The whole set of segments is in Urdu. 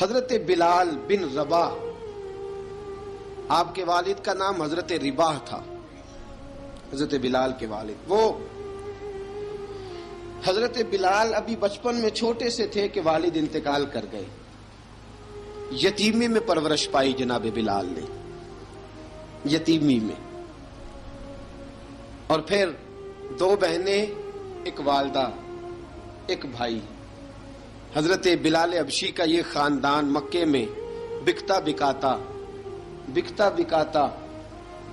حضرت بلال بن رباح، آپ کے والد کا نام حضرت رباح تھا، حضرت بلال کے والد۔ وہ حضرت بلال ابھی بچپن میں چھوٹے سے تھے کہ والد انتقال کر گئے، یتیمی میں پرورش پائی جناب بلال نے، یتیمی میں، اور پھر دو بہنیں، ایک والدہ، ایک بھائی۔ حضرت بلال حبشی کا یہ خاندان مکے میں بکتا بکاتا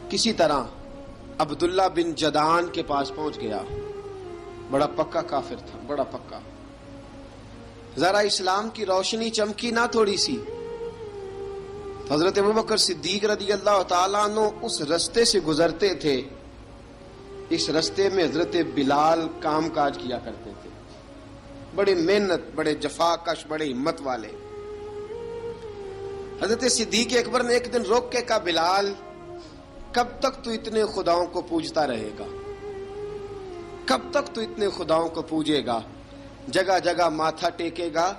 کسی طرح عبداللہ بن جدعان کے پاس پہنچ گیا۔ بڑا پکا کافر تھا، بڑا پکا۔ ذرا اسلام کی روشنی چمکی نہ تھوڑی سی، حضرت ابوبکر صدیق رضی اللہ تعالیٰ عنہ اس رستے سے گزرتے تھے، اس رستے میں حضرت بلال کام کاج کیا کرتے تھے، بڑے محنت، بڑے جفاکش، بڑے ہمت والے۔ حضرت صدیق اکبر نے ایک دن روک کے کہا، بلال کب تک تو اتنے خداؤں کو پوجتا رہے گا؟ کب تک تو اتنے خداؤں کو پوجے گا، جگہ جگہ ماتھا ٹیکے گا؟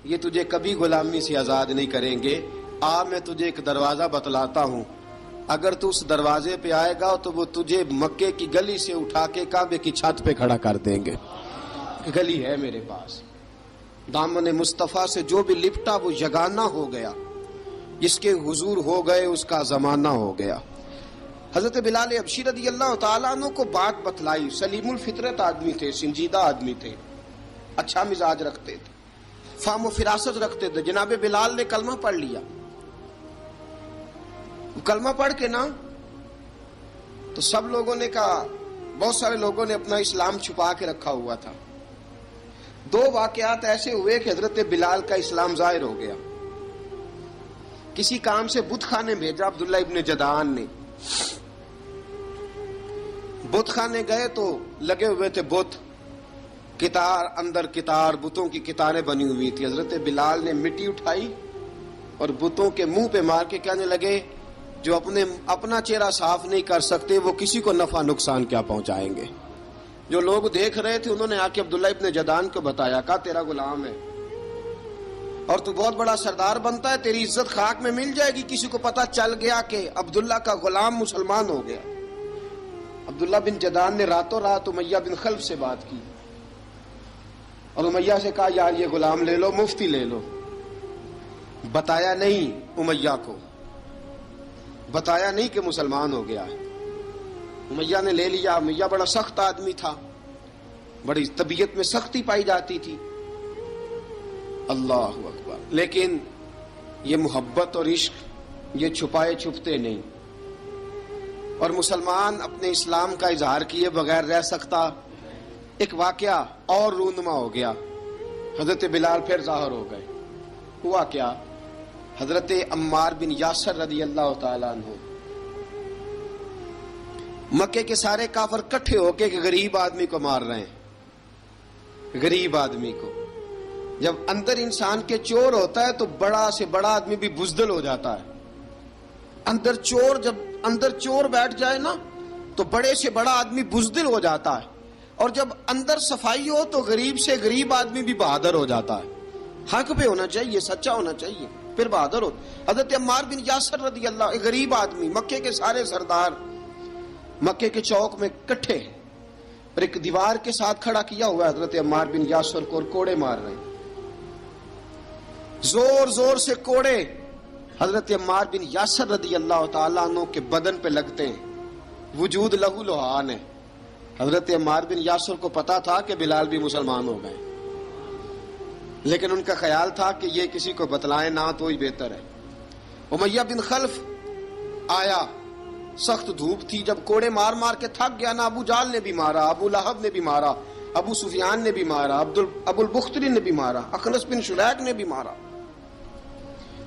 یہ تجھے کبھی غلامی سے آزاد نہیں کریں گے۔ میں تجھے ایک دروازہ بتلاتا ہوں، اگر تو اس دروازے پہ آئے گا تو وہ تجھے مکے کی گلی سے اٹھا کے کعبے کی چھت پہ کھڑا کر دیں گے۔ گلی ہے میرے پاس، دامن مصطفیٰ سے جو بھی لپٹا وہ یگانہ ہو گیا، جس کے حضور ہو گئے اس کا زمانہ ہو گیا۔ حضرت بلال حبشی رضی اللہ تعالیٰ عنہ کو بات بتلائی، سلیم الفطرت آدمی تھے، سنجیدہ آدمی تھے، اچھا مزاج رکھتے تھے، فہم و فراست رکھتے تھے۔ جناب بلال نے کلمہ پڑھ لیا، کلمہ پڑھ کے نا تو سب لوگوں نے کہا، بہت سارے لوگوں نے اپنا اسلام چھپا کے رکھا ہوا تھا۔ دو واقعات ایسے ہوئے کہ حضرت بلال کا اسلام ظاہر ہو گیا۔ کسی کام سے بت خانے بھیجا عبداللہ ابن جدعان نے، بت خانے گئے تو لگے ہوئے تھے بت، کتار اندر کتار، بتوں کی کتاریں بنی ہوئی تھی۔ حضرت بلال نے مٹی اٹھائی اور بتوں کے منہ پہ مار کے کہنے لگے، جو اپنا چہرہ صاف نہیں کر سکتے وہ کسی کو نفع نقصان کیا پہنچائیں گے۔ جو لوگ دیکھ رہے تھے انہوں نے آ کے عبداللہ ابن جدعان کو بتایا، کہا تیرا غلام ہے اور تو بہت بڑا سردار بنتا ہے، تیری عزت خاک میں مل جائے گی کسی کو پتہ چل گیا کہ عبداللہ کا غلام مسلمان ہو گیا۔ عبداللہ بن جدعان نے راتوں رات امیہ بن خلف سے بات کی اور امیہ سے کہا، یار یہ غلام لے لو، مفتی لے لو۔ بتایا نہیں امیہ کو، بتایا نہیں کہ مسلمان ہو گیا ہے۔ امیہ نے لے لیا۔ امیہ بڑا سخت آدمی تھا، بڑی طبیعت میں سختی پائی جاتی تھی، اللہ اکبر، لیکن یہ محبت اور عشق یہ چھپائے چھپتے نہیں، اور مسلمان اپنے اسلام کا اظہار کیے بغیر رہ سکتا۔ ایک واقعہ اور رونما ہو گیا، حضرت بلال پھر ظاہر ہو گئے۔ ہوا کیا؟ حضرت عمار بن یاسر رضی اللہ تعالیٰ عنہ، مکے کے سارے کافر کٹھے ہو کے غریب آدمی کو مار رہے ہیں، غریب آدمی کو۔ جب اندر انسان کے چور ہوتا ہے تو بڑا سے بڑا آدمی بھی بزدل ہو جاتا ہے۔ جب اندر چور بیٹھ جائے نا تو بڑے سے بڑا آدمی بزدل ہو جاتا ہے، اور جب اندر صفائی ہو تو غریب سے غریب آدمی بھی بہادر ہو جاتا ہے۔ حق پہ ہونا چاہیے، سچا ہونا چاہیے، پھر بہادر ہو۔ حضرت عمار بن یاسر رضی اللہ، ایک غریب آدمی، مکے کے سارے سردار مکے کے چوک میں کٹھے ہیں اور ایک دیوار کے ساتھ کھڑا کیا ہوا ہے حضرت عمار بن یاسر کو، اور کوڑے مار رہے ہیں، زور زور سے کوڑے حضرت عمار بن یاسر رضی اللہ تعالیٰ عنہ کے بدن پہ لگتے ہیں، وجود لہو لہان ہے۔ حضرت عمار بن یاسر کو پتا تھا کہ بلال بھی مسلمان ہو گئے، لیکن ان کا خیال تھا کہ یہ کسی کو بتلائیں نہ تو ہی بہتر ہے۔ امیہ بن خلف آیا، سخت دھوپ تھی، جب کوڑے مار مار کے تھک گیا نا، ابو جال نے بھی مارا، ابو لہب نے بھی مارا، ابو سفیان نے بھی مارا، ابو البختری نے بھی مارا، اخنس بن شریک نے بھی مارا۔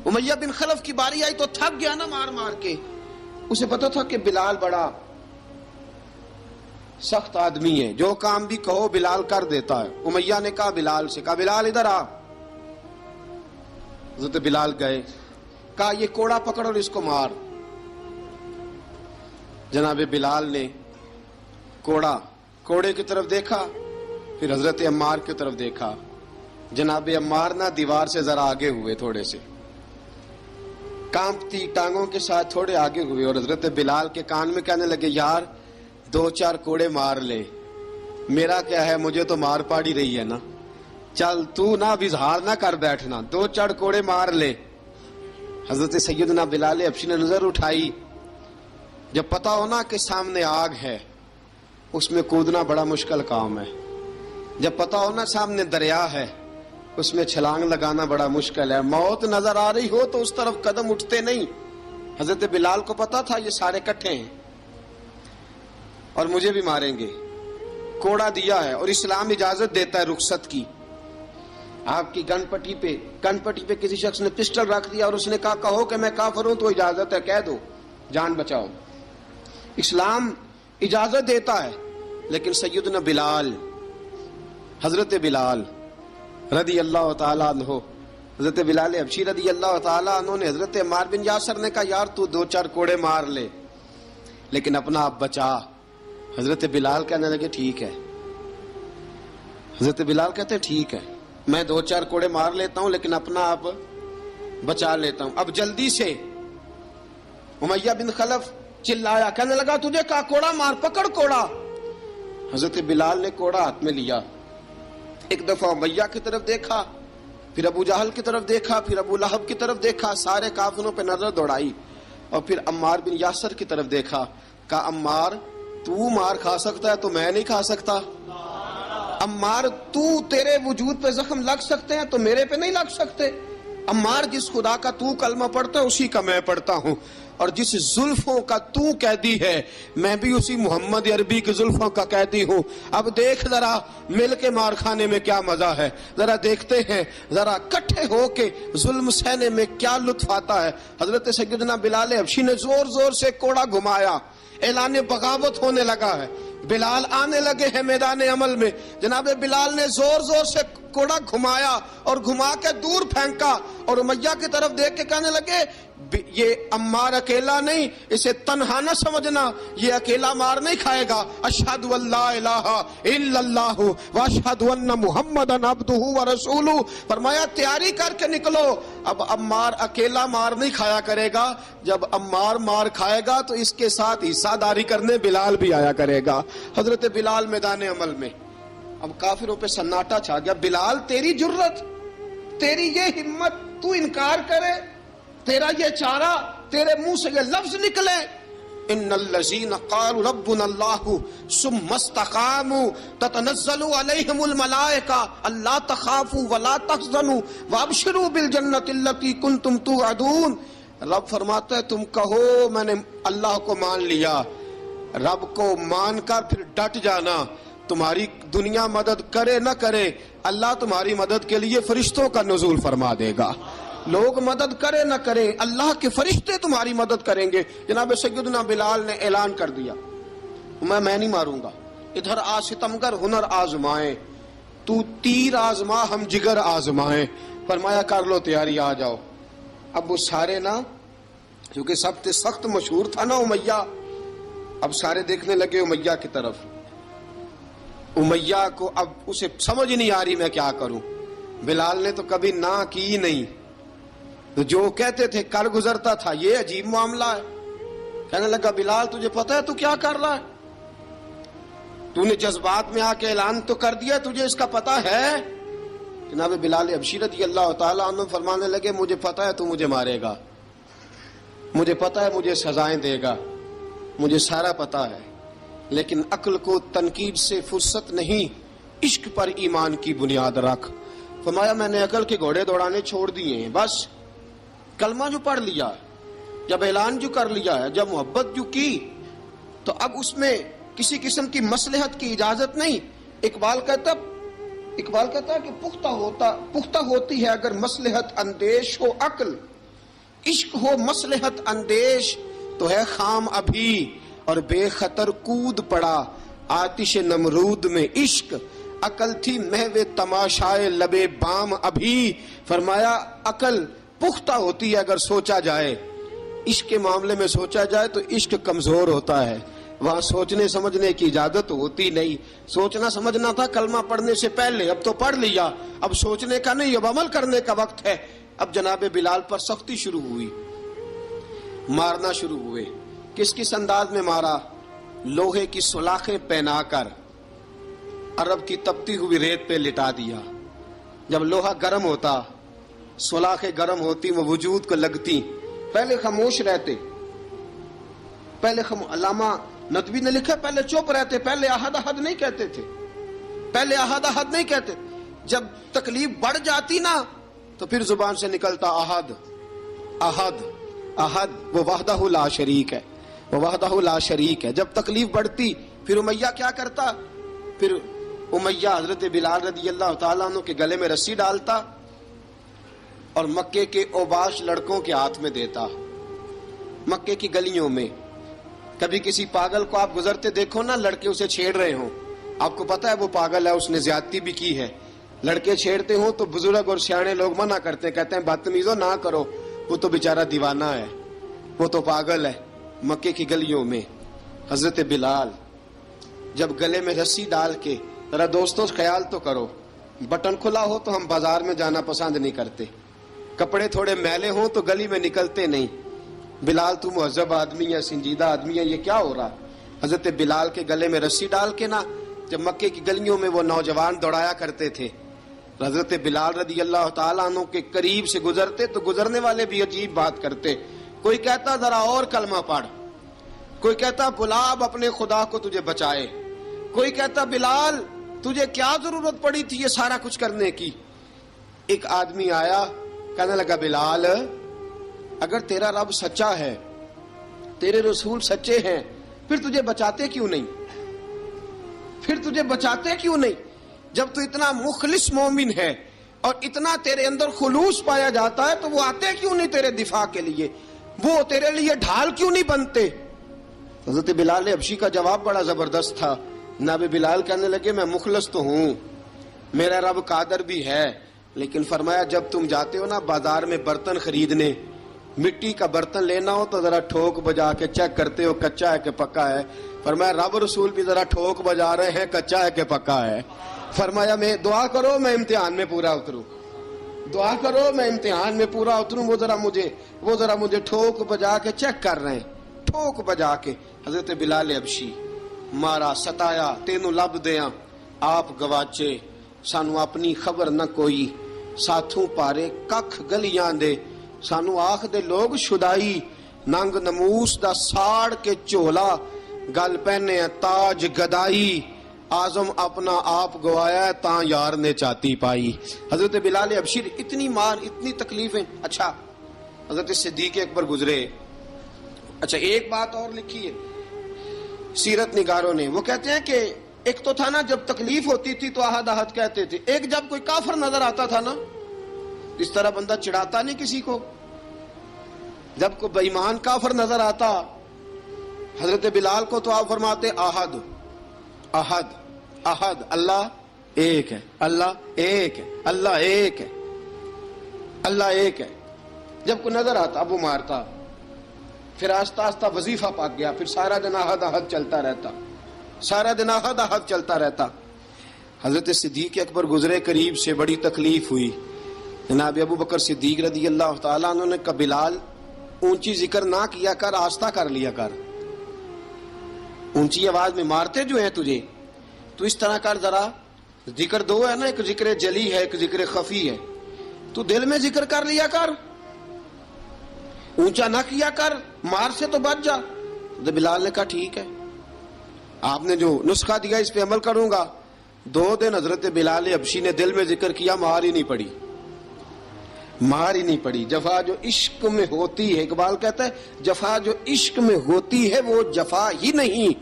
امیہ بن خلف کی باری آئی تو تھک گیا نا مار مار کے، اسے پتا تھا کہ بلال بڑا سخت آدمی ہے، جو کام بھی کہو بلال کر دیتا ہے۔ امیہ نے کہا بلال سے، کہا بلال ادھر آ۔ حضرت بلال گئے، کہا یہ کوڑا پکڑ اور اس کو مار۔ جناب بلال نے کوڑے کی طرف دیکھا، پھر حضرت عمار کی طرف دیکھا۔ جناب عمار نہ دیوار سے ذرا آگے ہوئے تھوڑے سے، کانپتی ٹانگوں کے ساتھ تھوڑے آگے ہوئے اور حضرت بلال کے کان میں کہنے لگے یار 2-4 کوڑے مار لے، میرا کیا ہے، مجھے تو مار پاڑی رہی ہے نا، چل تو نہ اب اظہار نہ کر بیٹھنا، 2-4 کوڑے مار لے۔ حضرت سیدنا بلال حبشی نے نظر اٹھائی، جب پتا ہونا کہ سامنے آگ ہے اس میں کودنا بڑا مشکل کام ہے، جب پتا ہونا سامنے دریا ہے اس میں چھلانگ لگانا بڑا مشکل ہے، موت نظر آ رہی ہو تو اس طرف قدم اٹھتے نہیں۔ حضرت بلال کو پتا تھا یہ سارے کٹھے ہیں اور مجھے بھی ماریں گے، کوڑا دیا ہے اور اسلام اجازت دیتا ہے رخصت کی۔ آپ کی گن پٹی پہ کسی شخص نے پسٹل رکھ دیا اور اس نے کہا کہو کہ میں کافر ہوں تو اجازت ہے، کہہ دو، جان بچاؤ، اسلام اجازت دیتا ہے۔ لیکن سیدنا بلال، حضرت بلال رضی اللہ تعالیٰ عنہ، حضرت بلال حبشی رضی اللہ تعالیٰ عنہ نے حضرت عمار بن یاسر نے کہا یار تو 2-4 کوڑے مار لے لیکن اپنا آپ بچا۔ حضرت بلال کہنے لگے ٹھیک ہے، حضرت بلال کہتے ہیں ٹھیک ہے میں 2-4 کوڑے مار لیتا ہوں لیکن اپنا آپ بچا لیتا ہوں۔ اب جلدی سے امیہ بن خلف چلایا، کہنے لگا تجھے کہا کوڑا مار، پکڑ کوڑا۔ حضرت بلال نے کوڑا ہاتھ میں لیا، ایک دفعہ امیہ کی طرف دیکھا، پھر ابو جہل کی طرف دیکھا، پھر ابو لہب کی طرف دیکھا، سارے کافروں پہ نظر دوڑائی اور پھر عمار بن یاسر کی طرف دیکھا، کہا عمار تو مار کھا سکتا ہے تو میں نہیں کھا سکتا، عمار تیرے وجود پہ زخم لگ سکتے ہیں تو میرے پہ نہیں لگ سکتے، عمار جس خدا کا تو کلمہ پڑھتا ہے اسی کا میں پڑھتا ہوں، اور جس زلفوں کا تو قیدی ہے میں بھی اسی محمد عربی کی زلفوں کا قیدی ہوں۔ اب دیکھ ذرا مل کے مار کھانے میں کیا مزہ ہے، ذرا دیکھتے ہیں ذرا کٹھے ہو کے ظلم سہنے میں کیا لطف آتا ہے۔ حضرت سیدنا بلال حبشی نے زور زور سے کوڑا گھمایا، اعلان بغاوت ہونے لگا ہے، بلال آنے لگے ہیں میدان عمل میں۔ جناب بلال نے زور زور سے کوڑا گھمایا اور گھما کے دور پھینکا اور امیہ کی طرف دیکھ کے کہنے لگے یہ عمار اکیلا نہیں، اسے تنہا نہ سمجھنا، یہ اکیلا مار نہیں کھائے گا۔ اشہد ان لا الہ الا اللہ واشہد ان محمدا عبدہ ورسولہ، فرمایا تیاری کر کے نکلو، اب عمار اکیلا مار نہیں کھایا کرے گا، جب عمار مار کھائے گا تو اس کے ساتھ حصہ داری کرنے بلال بھی آیا کرے گا۔ حضرت بلال میدان عمل میں، اب کافروں پہ سناٹا چھا گیا۔ بلال تیری جرت، تیری یہ ہمت، تو انکار کرے، تیرا یہ چارہ، تیرے منہ سے یہ لفظ نکلے، ان الذین قالوا ربنا اللہ ثم استقاموا تتنزل علیہم الملائکہ الا تخافوا ولا تحزنوا وابشروا بالجنۃ التی کنتم توعدون۔ رب فرماتا ہے تم کہو میں نے اللہ کو مان لیا، رب کو مان کر پھر ڈٹ جانا، تمہاری دنیا مدد کرے نہ کرے اللہ تمہاری مدد کے لیے فرشتوں کا نزول فرما دے گا، لوگ مدد کرے نہ کرے اللہ کے فرشتے تمہاری مدد کریں گے۔ جناب سیدنا بلال نے اعلان کر دیا میں نہیں ماروں گا، ادھر آ ستمگر ہنر آزمائیں، تو تیر آزما ہم جگر آزمائیں، فرمایا کر لو تیاری آ جاؤ۔ اب وہ سارے نا، کیونکہ سب سے سخت مشہور تھا نا امیہ، اب سارے دیکھنے لگے امیہ کی طرف، امیہ کو اب اسے سمجھ نہیں آ رہی میں کیا کروں۔ بلال نے تو کبھی نہ کی نہیں، تو جو کہتے تھے کر گزرتا تھا، یہ عجیب معاملہ ہے۔ کہنے لگا بلال تجھے پتا ہے تو کیا کر رہا ہے، تو نے جذبات میں آ کے اعلان تو کر دیا، تجھے اس کا پتا ہے؟ جناب بلال حبشی رضی اللہ تعالیٰ عنہ فرمانے لگے مجھے پتا ہے تو مجھے مارے گا، مجھے پتا ہے مجھے سزائیں دے گا، مجھے سارا پتا ہے، لیکن عقل کو تنقید سے فرصت نہیں، عشق پر ایمان کی بنیاد رکھ۔ فرمایا میں نے عقل کے گھوڑے دوڑانے چھوڑ دیے ہیں، بس کلمہ جو پڑھ لیا، جب اعلان جو کر لیا ہے، جب محبت جو کی تو اب اس میں کسی قسم کی مصلحت کی اجازت نہیں۔ اقبال کہتا کہ پختہ ہوتی ہے اگر مصلحت اندیش ہو عقل، عشق ہو مصلحت اندیش تو ہے خام ابھی، اور بے خطر کود پڑا آتش نمرود میں عشق، عقل تھی محو تماشائے لبے بام ابھی۔ فرمایا عقل پختہ ہوتی ہے اگر سوچا جائے، عشق کے معاملے میں سوچا جائے تو عشق کمزور ہوتا ہے، وہاں سوچنے سمجھنے کی اجازت ہوتی نہیں۔ سوچنا سمجھنا تھا کلمہ پڑھنے سے پہلے، اب تو پڑھ لیا، اب سوچنے کا نہیں، اب عمل کرنے کا وقت ہے۔ اب جناب بلال پر سختی شروع ہوئی، مارنا شروع ہوئے. کس کس انداز میں مارا؟ لوہے کی سلاخیں پہنا کر عرب کی تپتی ہوئی ریت پہ لٹا دیا. جب لوہا گرم ہوتا، سلاخیں گرم ہوتی، وہ وجود کو لگتی، پہلے خاموش رہتے. پہلے علامہ ندوی نے لکھا پہلے چپ رہتے، پہلے احد احد نہیں کہتے تھے، پہلے احد احد نہیں کہتے. جب تکلیف بڑھ جاتی نا تو پھر زبان سے نکلتا احد احد احد. وہ وحدہ لا شریک ہے، وہ وحدہ لا شریک ہے. جب تکلیف بڑھتی پھر امیہ کیا کرتا؟ پھر امیہ حضرت بلال رضی اللہ تعالیٰ عنہ کے گلے میں رسی ڈالتا اور مکے کے اوباش لڑکوں کے ہاتھ میں دیتا. مکے کی گلیوں میں کبھی کسی پاگل کو آپ گزرتے دیکھو نا، لڑکے اسے چھیڑ رہے ہوں، آپ کو پتا ہے وہ پاگل ہے، اس نے زیادتی بھی کی ہے. لڑکے چھیڑتے ہوں تو بزرگ اور سیانے لوگ منع کرتے، کہتے ہیں بدتمیزوں نہ کرو، وہ تو بیچارہ دیوانہ ہے، وہ تو پاگل ہے. مکے کی گلیوں میں حضرت بلال جب گلے میں رسی ڈال کے، ذرا دوستوں خیال تو کرو، بٹن کھلا ہو تو ہم بازار میں جانا پسند نہیں کرتے، کپڑے تھوڑے میلے ہوں تو گلی میں نکلتے نہیں. بلال تو مہذب آدمی ہے، سنجیدہ آدمی ہے، یہ کیا ہو رہا؟ حضرت بلال کے گلے میں رسی ڈال کے نا جب مکے کی گلیوں میں وہ نوجوان دوڑایا کرتے تھے، حضرت بلال رضی اللہ تعالیٰ عنہ کے قریب سے گزرتے تو گزرنے والے بھی عجیب بات کرتے. کوئی کہتا ذرا اور کلمہ پڑھ، کوئی کہتا بلا اب اپنے خدا کو تجھے بچائے، کوئی کہتا بلال تجھے کیا ضرورت پڑی تھی یہ سارا کچھ کرنے کی. ایک آدمی آیا کہنے لگا بلال اگر تیرا رب سچا ہے، تیرے رسول سچے ہیں، پھر تجھے بچاتے کیوں نہیں؟ پھر تجھے بچاتے کیوں نہیں؟ جب تو اتنا مخلص مومن ہے اور اتنا تیرے اندر خلوص پایا جاتا ہے تو وہ آتے کیوں نہیں تیرے دفاع کے لیے؟ وہ تیرے لیے ڈھال کیوں نہیں بنتے؟ حضرت بلال حبشی کا جواب بڑا زبردست تھا. جناب بلال کہنے لگے میں مخلص تو ہوں، میرا رب قادر بھی ہے، لیکن فرمایا جب تم جاتے ہو نا بازار میں برتن خریدنے، مٹی کا برتن لینا ہو تو ذرا ٹھوک بجا کے چیک کرتے ہو کچا ہے کہ پکا ہے. فرمایا رب رسول بھی ذرا ٹھوک بجا رہے ہیں کچا ہے کہ پکا ہے. فرمایا میں دعا کرو میں امتحان میں پورا اتروں، دعا کرو میں امتحان میں پورا اتروں. وہ ذرا مجھے ٹھوک بجا کے چیک کر رہے ہیں، ٹھوک بجا کے. حضرت بلال حبشی مارا ستایا تینوں لب دیاں آپ گواچے، سانو اپنی خبر نہ کوئی، ساتھوں پارے ککھ گلیاں دے، سانو آخ دے لوگ شدائی، ننگ نموس دا ساڑ کے چولا، گل پہنے تاج گدائی، آزم اپنا آپ گوایا تاں یار نے چاتی پائی. حضرت بلال حبشی اتنی مار، اتنی تکلیفیں. اچھا حضرت صدیق اکبر گزرے. اچھا ایک بات اور لکھی ہے سیرت نگاروں نے، وہ کہتے ہیں کہ ایک تو تھا نا جب تکلیف ہوتی تھی تو احد احد کہتے تھے، ایک جب کوئی کافر نظر آتا تھا نا اس طرح بندہ چڑھاتا نہیں کسی کو، جب کوئی بے ایمان کافر نظر آتا حضرت بلال کو تو آپ فرماتے احد احد احد، اللہ ایک ہے، اللہ ایک ہے، اللہ ایک ہے، اللہ ایک ہے. جب کوئی نظر آتا اب وہ مارتا، پھر آہستہ آہستہ وظیفہ پاک گیا، پھر سارا دن احد احد چلتا رہتا، سارا دن احد احد چلتا رہتا. حضرت صدیق اکبر گزرے قریب سے، بڑی تکلیف ہوئی. جناب ابو بکر صدیق رضی اللہ تعالیٰ عنہ نے کہا بلال اونچی ذکر نہ کیا کر، آہستہ کر لیا کر، اونچی آواز میں مارتے جو ہیں تجھے تو اس طرح کر، ذرا ذکر دو ہے نا، ایک ذکر جلی ہے ایک ذکر خفی ہے، تو دل میں ذکر کر لیا کر، اونچا نہ کیا کر، مار سے تو بچ جا. تو بلال نے کہا ٹھیک ہے، آپ نے جو نسخہ دیا اس پہ عمل کروں گا. 2 دن حضرت بلال حبشی نے دل میں ذکر کیا، مار ہی نہیں پڑی، مار ہی نہیں پڑی. جفا جو عشق میں ہوتی ہے، اقبال کہتا ہے جفا جو عشق میں ہوتی ہے وہ جفا ہی نہیں،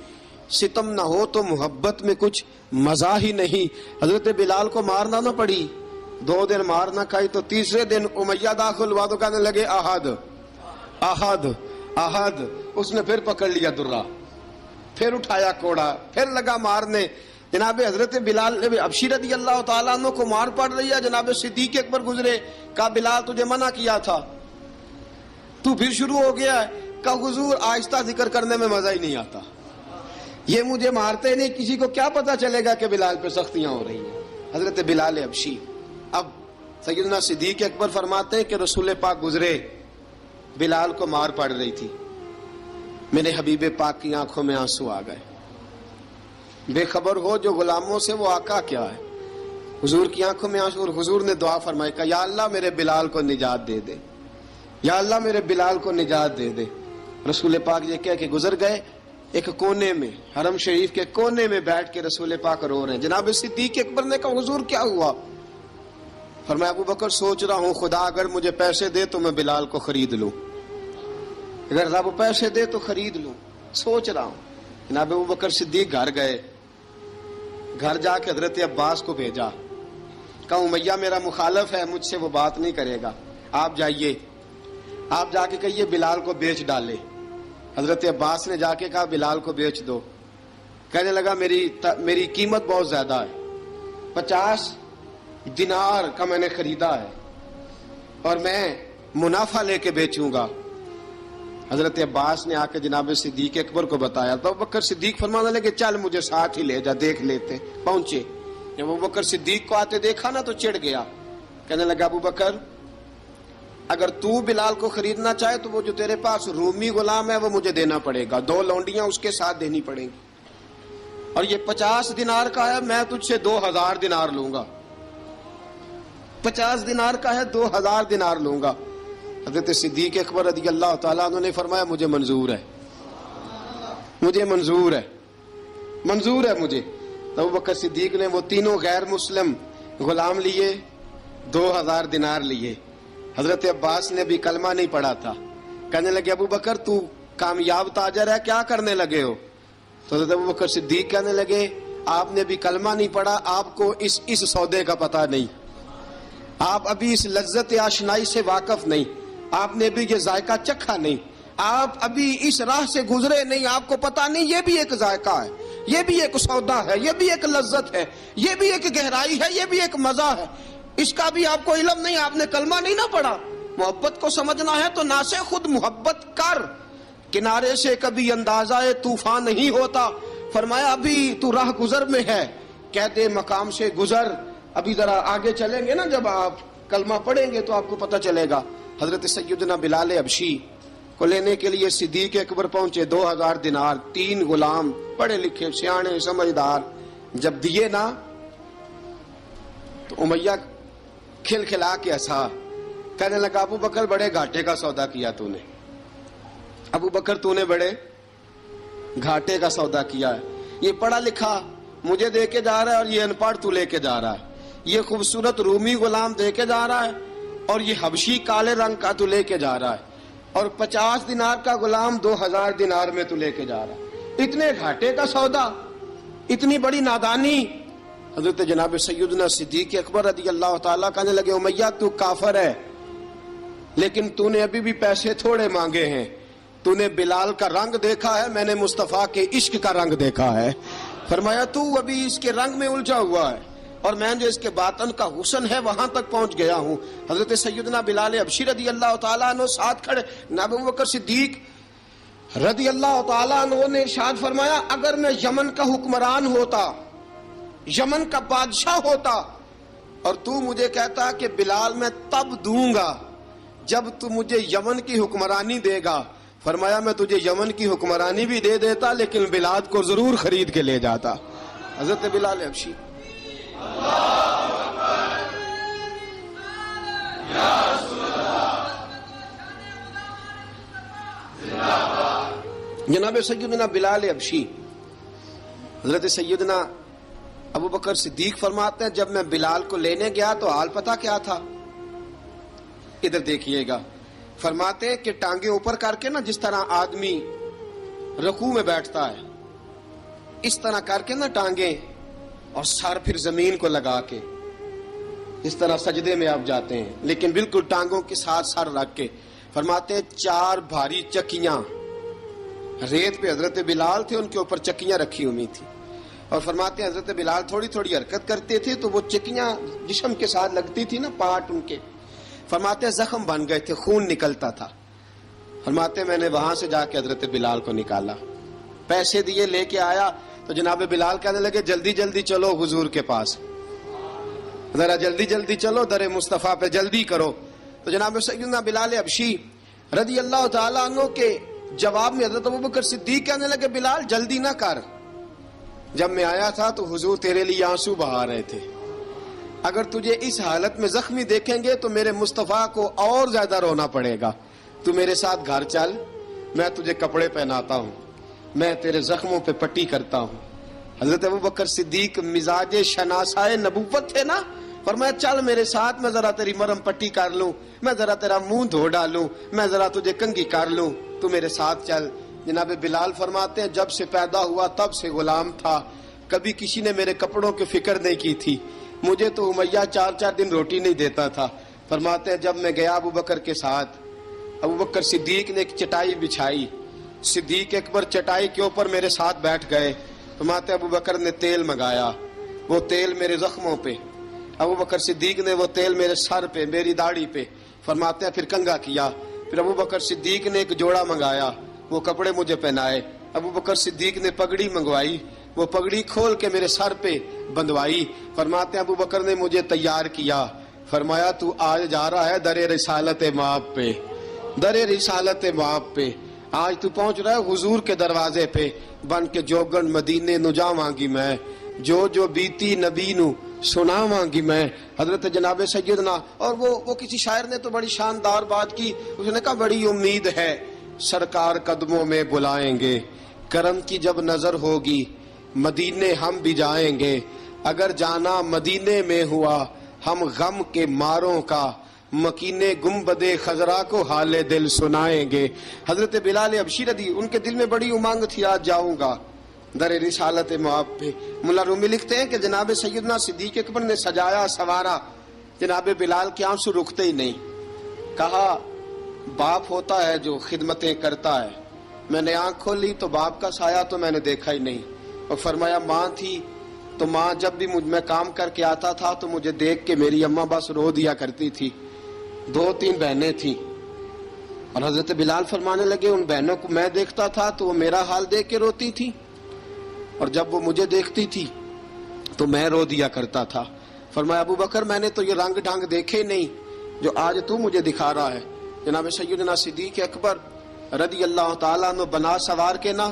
ستم نہ ہو تو محبت میں کچھ مزہ ہی نہیں. حضرت بلال کو مارنا نہ پڑی، 2 دن مار نہ کھائی تو تیسرے دن امیہ داخل ہوا تو کہنے لگے احد احد احد. اس نے پھر پکڑ لیا درہ، پھر اٹھایا کوڑا، پھر لگا مارنے. جناب حضرت بلال حبشی رضی اللہ تعالیٰ عنہ کو مار پڑ رہی ہے. جناب صدیق اکبر گزرے، کہا بلال تجھے منع کیا تھا، تو پھر شروع ہو گیا ہے. کہا حضور آہستہ ذکر کرنے میں مزہ ہی نہیں آتا، یہ مجھے مارتے نہیں، کسی کو کیا پتا چلے گا کہ بلال پہ سختیاں ہو رہی ہیں. حضرت بلال حبشی. اب سیدنا صدیق اکبر فرماتے ہیں کہ رسول پاک گزرے، بلال کو مار پڑ رہی تھی، میرے حبیب پاک کی آنکھوں میں آنسو آ گئے. بے خبر ہو جو غلاموں سے وہ آقا کیا ہے. حضور کی آنکھوں میں آنسو، اور حضور نے دعا فرمائی کہ یا اللہ میرے بلال کو نجات دے دے، یا اللہ میرے بلال کو نجات دے دے. رسول پاک یہ کہہ کے گزر گئے. ایک کونے میں، حرم شریف کے کونے میں بیٹھ کے رسول پاک رو رہے ہیں. جناب صدیق اکبر نے کہا حضور کیا ہوا؟ فرمایا ابو بکر سوچ رہا ہوں خدا اگر مجھے پیسے دے تو میں بلال کو خرید لوں، اگر رب پیسے دے تو خرید لوں، سوچ رہا ہوں. جناب ابو بکر صدیق گھر گئے، گھر جا کے حضرت عباس کو بھیجا، کہا امیہ میرا مخالف ہے، مجھ سے وہ بات نہیں کرے گا، آپ جائیے، آپ جا کے کہیے بلال کو بیچ ڈالے. حضرت عباس نے جا کے کہا بلال کو بیچ دو. کہنے لگا میری قیمت بہت زیادہ ہے، 50 دینار کا میں نے خریدا ہے اور میں منافع لے کے بیچوں گا. حضرت عباس نے آ کے جناب صدیق اکبر کو بتایا تو ابو بکر صدیق فرمانے لگے چل مجھے ساتھ ہی لے جا، دیکھ لیتے. پہنچے، جب ابو بکر صدیق کو آتے دیکھا نا تو چڑ گیا. کہنے لگا ابو بکر اگر تو بلال کو خریدنا چاہے تو وہ جو تیرے پاس رومی غلام ہے وہ مجھے دینا پڑے گا، 2 لونڈیاں اس کے ساتھ دینی پڑیں گی، اور یہ 50 دینار کا ہے، میں تجھ سے 2000 دینار لوں گا. 50 دینار کا ہے، 2000 دینار لوں گا. حضرت صدیق اکبر رضی اللہ تعالیٰ عنہ نے فرمایا مجھے منظور ہے، مجھے منظور ہے، منظور ہے مجھے. تو ابو بکر صدیق نے وہ تینوں غیر مسلم غلام لیے، 2000 دینار لیے. حضرت عباس نے بھی کلمہ نہیں پڑھا تھا. کہنے لگے ابو بکر تو کامیاب تاجر ہے، کیا کرنے لگے ہو؟ تو حضرت ابو بکر صدیق کہنے لگے آپ نے بھی کلمہ نہیں پڑھا، آپ کو اس سودے کا پتہ نہیں، آپ ابھی اس لذت آشنائی سے واقف نہیں، آپ نے بھی یہ ذائقہ چکھا نہیں، آپ ابھی اس راہ سے گزرے نہیں، آپ کو پتہ نہیں یہ بھی ایک ذائقہ ہے، یہ بھی ایک سودا ہے، یہ بھی ایک لذت ہے، یہ بھی ایک گہرائی ہے، یہ بھی ایک مزہ ہے، اس کا بھی آپ کو علم نہیں، آپ نے کلمہ نہیں نہ پڑھا. محبت کو سمجھنا ہے تو نہ سے خود محبت کر، کنارے سے کبھی اندازہ طوفان نہیں ہوتا. فرمایا ابھی تو راہ گزر میں ہے، کہہ دے مقام سے گزر، ابھی ذرا آگے چلیں گے نا، جب آپ کلمہ پڑھیں گے تو آپ کو پتہ چلے گا. حضرت سیدنا بلال حبشی کو لینے کے لیے صدیق اکبر پہنچے، 2000 دینار، 3 غلام پڑھے لکھے سیانے سمجھدار. جب دیے نا تو امیہ کھل کھلا کے ہنسا. کہنے لگا ابو بکر بڑے گھاٹے کا سودا کیا تو نے، ابو بکر تو نے بڑے گھاٹے کا سودا کیا ہے. یہ پڑھا لکھا مجھے دے کے جا رہا ہے اور یہ ان پڑھ تو لے کے جا رہا ہے، یہ خوبصورت رومی غلام دے کے جا رہا ہے اور یہ حبشی کالے رنگ کا تو لے کے جا رہا ہے، اور 50 دینار کا غلام 2000 دینار میں تو لے کے جا رہا ہے. اتنے گھاٹے کا سودا، اتنی بڑی نادانی. حضرت جناب سیدنا صدیق اکبر رضی اللہ تعالیٰ کہنے لگے امیہ تو کافر ہے لیکن تو نے ابھی بھی پیسے تھوڑے مانگے ہیں، تو نے بلال کا رنگ دیکھا ہے، میں نے مصطفیٰ کے عشق کا رنگ دیکھا ہے. فرمایا تو ابھی اس کے رنگ میں الجھا ہوا ہے اور میں جو اس کے باطن کا حسن ہے وہاں تک پہنچ گیا ہوں. حضرت سیدنا بلال حبشی رضی اللہ تعالیٰ عنہ ساتھ کھڑے. ابو بکر صدیق رضی اللہ تعالیٰ عنہ نے ارشاد فرمایا اگر میں یمن کا حکمران ہوتا، یمن کا بادشاہ ہوتا، اور تو مجھے کہتا کہ بلال میں تب دوں گا جب تو مجھے یمن کی حکمرانی دے گا. فرمایا میں تجھے یمن کی حکمرانی بھی دے دیتا لیکن بلال کو ضرور خرید کے لے جاتا. حضرت بلال حبشی جناب سیدنا بلال حبشی، حضرت سیدنا ابو بکر صدیق فرماتے ہیں جب میں بلال کو لینے گیا تو حال پتہ کیا تھا؟ ادھر دیکھیے گا. فرماتے ہیں کہ ٹانگیں اوپر کر کے نا جس طرح آدمی رکوع میں بیٹھتا ہے اس طرح کر کے نا ٹانگیں، اور سر پھر زمین کو لگا کے اس طرح سجدے میں آپ جاتے ہیں، لیکن بالکل ٹانگوں کے ساتھ سر رکھ کے. فرماتے ہیں 4 بھاری چکیاں ریت پہ حضرت بلال تھے، ان کے اوپر چکیاں رکھی ہوئی تھی، اور فرماتے ہیں حضرت بلال تھوڑی تھوڑی حرکت کرتے تھے تو وہ چکیاں جسم کے ساتھ لگتی تھی نا، پارٹ ان کے. فرماتے ہیں زخم بن گئے تھے، خون نکلتا تھا. فرماتے ہیں میں نے وہاں سے جا کے حضرت بلال کو نکالا، پیسے دیے، لے کے آیا تو جناب بلال کہنے لگے جلدی جلدی چلو حضور کے پاس، ذرا جلدی جلدی چلو، در مصطفیٰ پہ جلدی کرو. تو جناب سیدنا بلال حبشی رضی اللہ تعالیٰ عنہ کے جواب میں حضرت ابوبکر صدیق کہنے لگے بلال جلدی نہ کر، جب میں آیا تھا تو حضور تیرے لیے آنسو بہا رہے تھے، اگر تجھے اس حالت میں زخمی دیکھیں گے تو میرے مصطفیٰ کو اور زیادہ رونا پڑے گا، تو میرے ساتھ گھر چل، میں تجھے کپڑے پہناتا ہوں، میں تیرے زخموں پہ پٹی کرتا ہوں۔ حضرت ابوبکر صدیق مزاج شناسائے نبوت تھے نا، فرمایا چل میرے ساتھ، میں ذرا تیری مرم پٹی کر لوں، میں ذرا تیرا منہ دھو ڈالوں، میں ذرا تجھے کنگھی کر لوں، تو میرے ساتھ چل۔ جناب بلال فرماتے ہیں جب سے پیدا ہوا تب سے غلام تھا، کبھی کسی نے میرے کپڑوں کی فکر نہیں کی تھی، مجھے تو امیہ 4 دن روٹی نہیں دیتا تھا۔ فرماتے ہیں جب میں گیا ابوبکر کے ساتھ، ابوبکر صدیق نے ایک چٹائی بچھائی، صدیق اکبر چٹائی کے اوپر میرے ساتھ بیٹھ گئے۔ فرماتے ہیں ابوبکر نے تیل منگایا، وہ تیل میرے زخموں پہ، ابوبکر صدیق نے وہ تیل میرے سر پہ، میری داڑھی پہ، فرماتے ہیں پھر کنگھا کیا، پھر ابوبکر صدیق نے ایک جوڑا منگایا، وہ کپڑے مجھے پہنائے، ابوبکر صدیق نے پگڑی منگوائی، وہ پگڑی کھول کے میرے سر پہ بندھوائی۔ فرماتے ہیں ابوبکر نے مجھے تیار کیا، فرمایا تو آج جا رہا ہے در رسالت مآب پہ، در رسالت مآب پہ، آج تو پہنچ رہا ہے حضور کے دروازے پہ، بن کے جوگن مدینے نو جاواں گی میں، جو بیتی نبی نو سناواں گی میں۔ حضرت جناب سیدنا، اور وہ کسی شاعر نے تو بڑی شاندار بات کی، اس نے کہا بڑی امید ہے سرکار قدموں میں بلائیں گے، کرم کی جب نظر ہوگی مدینے ہم بھی جائیں گے، اگر جانا مدینے میں ہوا ہم غم کے ماروں کا، مکینے گنبد خضرا کو حال دل سنائیں گے۔ حضرت بلال حبشی رضی، ان کے دل میں بڑی امنگ تھی آج جاؤں گا در رسالت مآب پہ۔ ملا رومی لکھتے ہیں کہ جناب سیدنا صدیق اکبر نے سجایا سوارا، جناب بلال کے آنسو رکتے ہی نہیں، کہا باپ ہوتا ہے جو خدمتیں کرتا ہے، میں نے آنکھ کھولی تو باپ کا سایہ تو میں نے دیکھا ہی نہیں، اور فرمایا ماں تھی تو ماں جب بھی میں کام کر کے آتا تھا تو مجھے دیکھ کے میری اماں بس رو دیا کرتی تھی، 2-3 بہنیں تھیں، اور حضرت بلال فرمانے لگے ان بہنوں کو میں دیکھتا تھا تو وہ میرا حال دیکھ کے روتی تھی، اور جب وہ مجھے دیکھتی تھی تو میں رو دیا کرتا تھا۔ فرمایا ابوبکر میں نے تو یہ رنگ ڈھنگ دیکھے نہیں جو آج تو مجھے دکھا رہا ہے۔ جناب سیدنا صدیق اکبر رضی اللہ تعالیٰ عنہ بنا سوار کے نا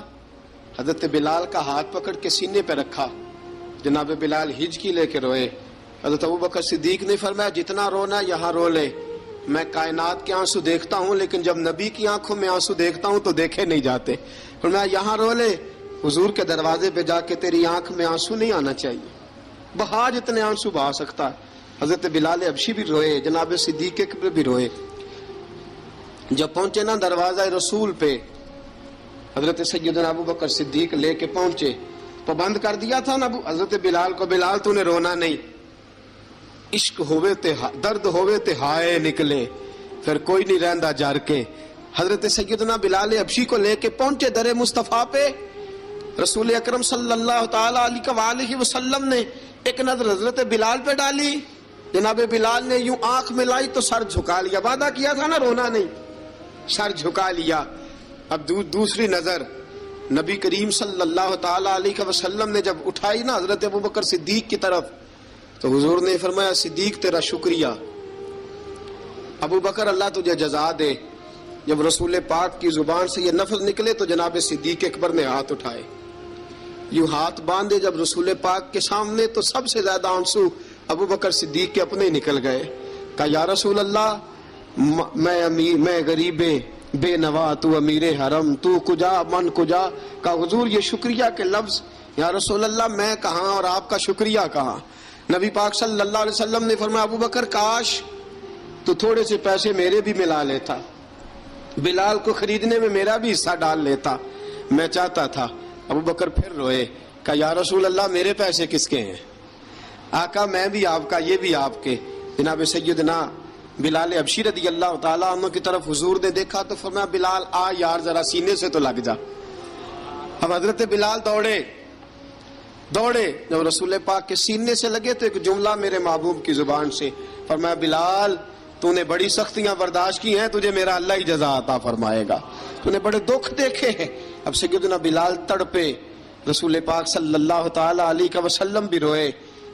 حضرت بلال کا ہاتھ پکڑ کے سینے پہ رکھا، جناب بلال ہجکی لے کے روئے۔ حضرت ابوبکر صدیق نے فرمایا جتنا رونا یہاں رو لے، میں کائنات کے آنسو دیکھتا ہوں لیکن جب نبی کی آنکھوں میں آنسو دیکھتا ہوں تو دیکھے نہیں جاتے، فرمایا یہاں رو لے، حضور کے دروازے پہ جا کے تیری آنکھ میں آنسو نہیں آنا چاہیے، بہا جتنے آنسو بہا سکتا ہے۔ حضرت بلال حبشی بھی روئے، جناب صدیق اکبر بھی روئے۔ جب پہنچے نا دروازہ رسول پہ، حضرت سیدنا ابوبکر صدیق لے کے پہنچے، پابند کر دیا تھا نا حضرت بلال کو، بلال تو نے رونا نہیں، عشق ہوئے تے درد ہوئے تے ہائے نکلے، پھر کوئی نہیں رہندا جر کے۔ حضرت سیدنا بلال حبشی کو لے کے پہنچے در مصطفیٰ پہ، رسول اکرم صلی اللہ تعالی علیہ وسلم نے ایک نظر حضرت بلال پہ ڈالی، جناب بلال نے یوں آنکھ ملائی تو سر جھکا لیا، وعدہ کیا تھا نا رونا نہیں، سر جھکا لیا۔ اب دوسری نظر نبی کریم صلی اللہ تعالی علیہ وسلم نے جب اٹھائی نا حضرت ابوبکر صدیق کی طرف، تو حضور نے فرمایا صدیق تیرا شکریہ، ابوبکر اللہ تجھے جزا دے۔ جب رسول پاک کی زبان سے یہ لفظ نکلے تو جناب صدیق اکبر نے ہاتھ اٹھائے، یوں ہاتھ باندھے جب رسول پاک کے سامنے، تو سب سے زیادہ آنسو ابوبکر صدیق کے اپنے نکل گئے۔ کہا یا رسول اللہ میں غریب بے نوا، تو امیر حرم، تو کجا من کجا۔ کہا حضور یہ شکریہ کے لفظ، یا رسول اللہ میں کہاں اور آپ کا شکریہ کہاں۔ نبی پاک صلی اللہ علیہ وسلم نے فرمایا ابوبکر کاش تو تھوڑے سے پیسے میرے بھی ملا لیتا، بلال کو خریدنے میں میرا بھی حصہ ڈال لیتا، میں چاہتا تھا۔ ابوبکر پھر روئے، کہا یا رسول اللہ میرے پیسے کس کے ہیں؟ آقا میں بھی آپ کا، یہ بھی آپ کے۔ جناب سیدنا بلال حبشی رضی اللہ تعالیٰ عنہ کی طرف حضور نے دیکھا تو فرمایا بلال آ یار ذرا سینے سے تو لگ جا۔ اب حضرت بلال دوڑے، جب رسول پاک کے سینے سے لگے تو ایک جملہ میرے محبوب کی زبان سے، فرمایا بلال تو نے بڑی سختیاں برداشت کی ہیں، تجھے میرا اللہ ہی جزا عطا فرمائے گا، تو نے بڑے دکھ دیکھے ہیں۔ اب سیدنا بلال تڑپے، رسول پاک صلی اللہ تعالی علیہ وسلم بھی روئے۔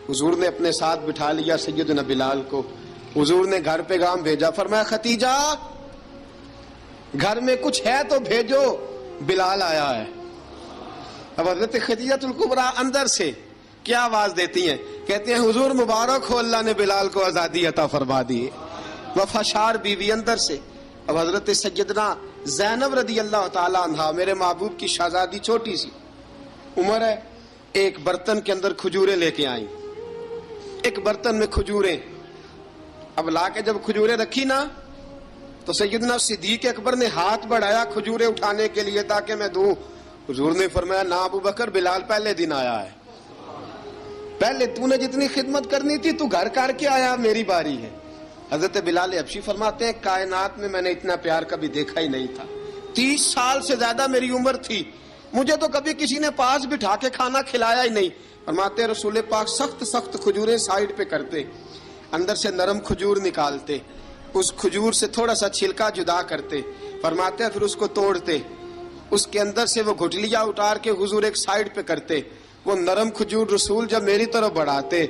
حضور نے اپنے ساتھ بٹھا لیا سیدنا بلال کو، حضور نے گھر پیغام بھیجا، فرمایا ختیجہ گھر میں کچھ ہے تو بھیجو، بلال آیا ہے۔ اب حضرت خدیجہ الکبریٰ اندر سے کیا آواز دیتی ہیں؟ کہتے ہیں حضور مبارک ہو، اللہ نے بلال کو آزادی عطا فرما دی۔ وفاشار بیوی اندر سے۔ اب حضرت سیدنا زینب رضی اللہ تعالی عنہا، میرے محبوب کی شہزادی، چھوٹی سی عمر ہے، ایک برتن کے اندر کھجوریں لے کے آئیں، ایک برتن میں کھجوریں۔ اب لا کے جب کھجوریں رکھی نا تو سیدنا صدیق اکبر نے ہاتھ بڑھایا کھجوریں اٹھانے کے لیے تاکہ میں دوں۔ حضور نے فرمایا نہ ابو بکر، بلال پہلے دن آیا ہے، پہلے تو نے جتنی خدمت کرنی تھی تو گھر کر کے آیا، میری باری ہے۔ حضرت بلال حبشی فرماتے ہیں کائنات میں نے اتنا پیار کبھی دیکھا ہی نہیں تھا۔ 30 سال سے زیادہ میری عمر تھی، مجھے تو کبھی کسی نے پاس بٹھا کے کھانا کھلایا ہی نہیں۔ فرماتے ہیں رسول پاک سخت سخت کھجوریں سائیڈ پہ کرتے، اندر سے نرم کھجور نکالتے، اس کھجور سے تھوڑا سا چھلکا جدا کرتے، فرماتے ہیں پھر اس کو توڑتے، اس کے اندر سے وہ گھٹلیاں اتار کے حضور ایک سائیڈ پہ کرتے، وہ نرم کھجور رسول جب میری طرف بڑھاتے،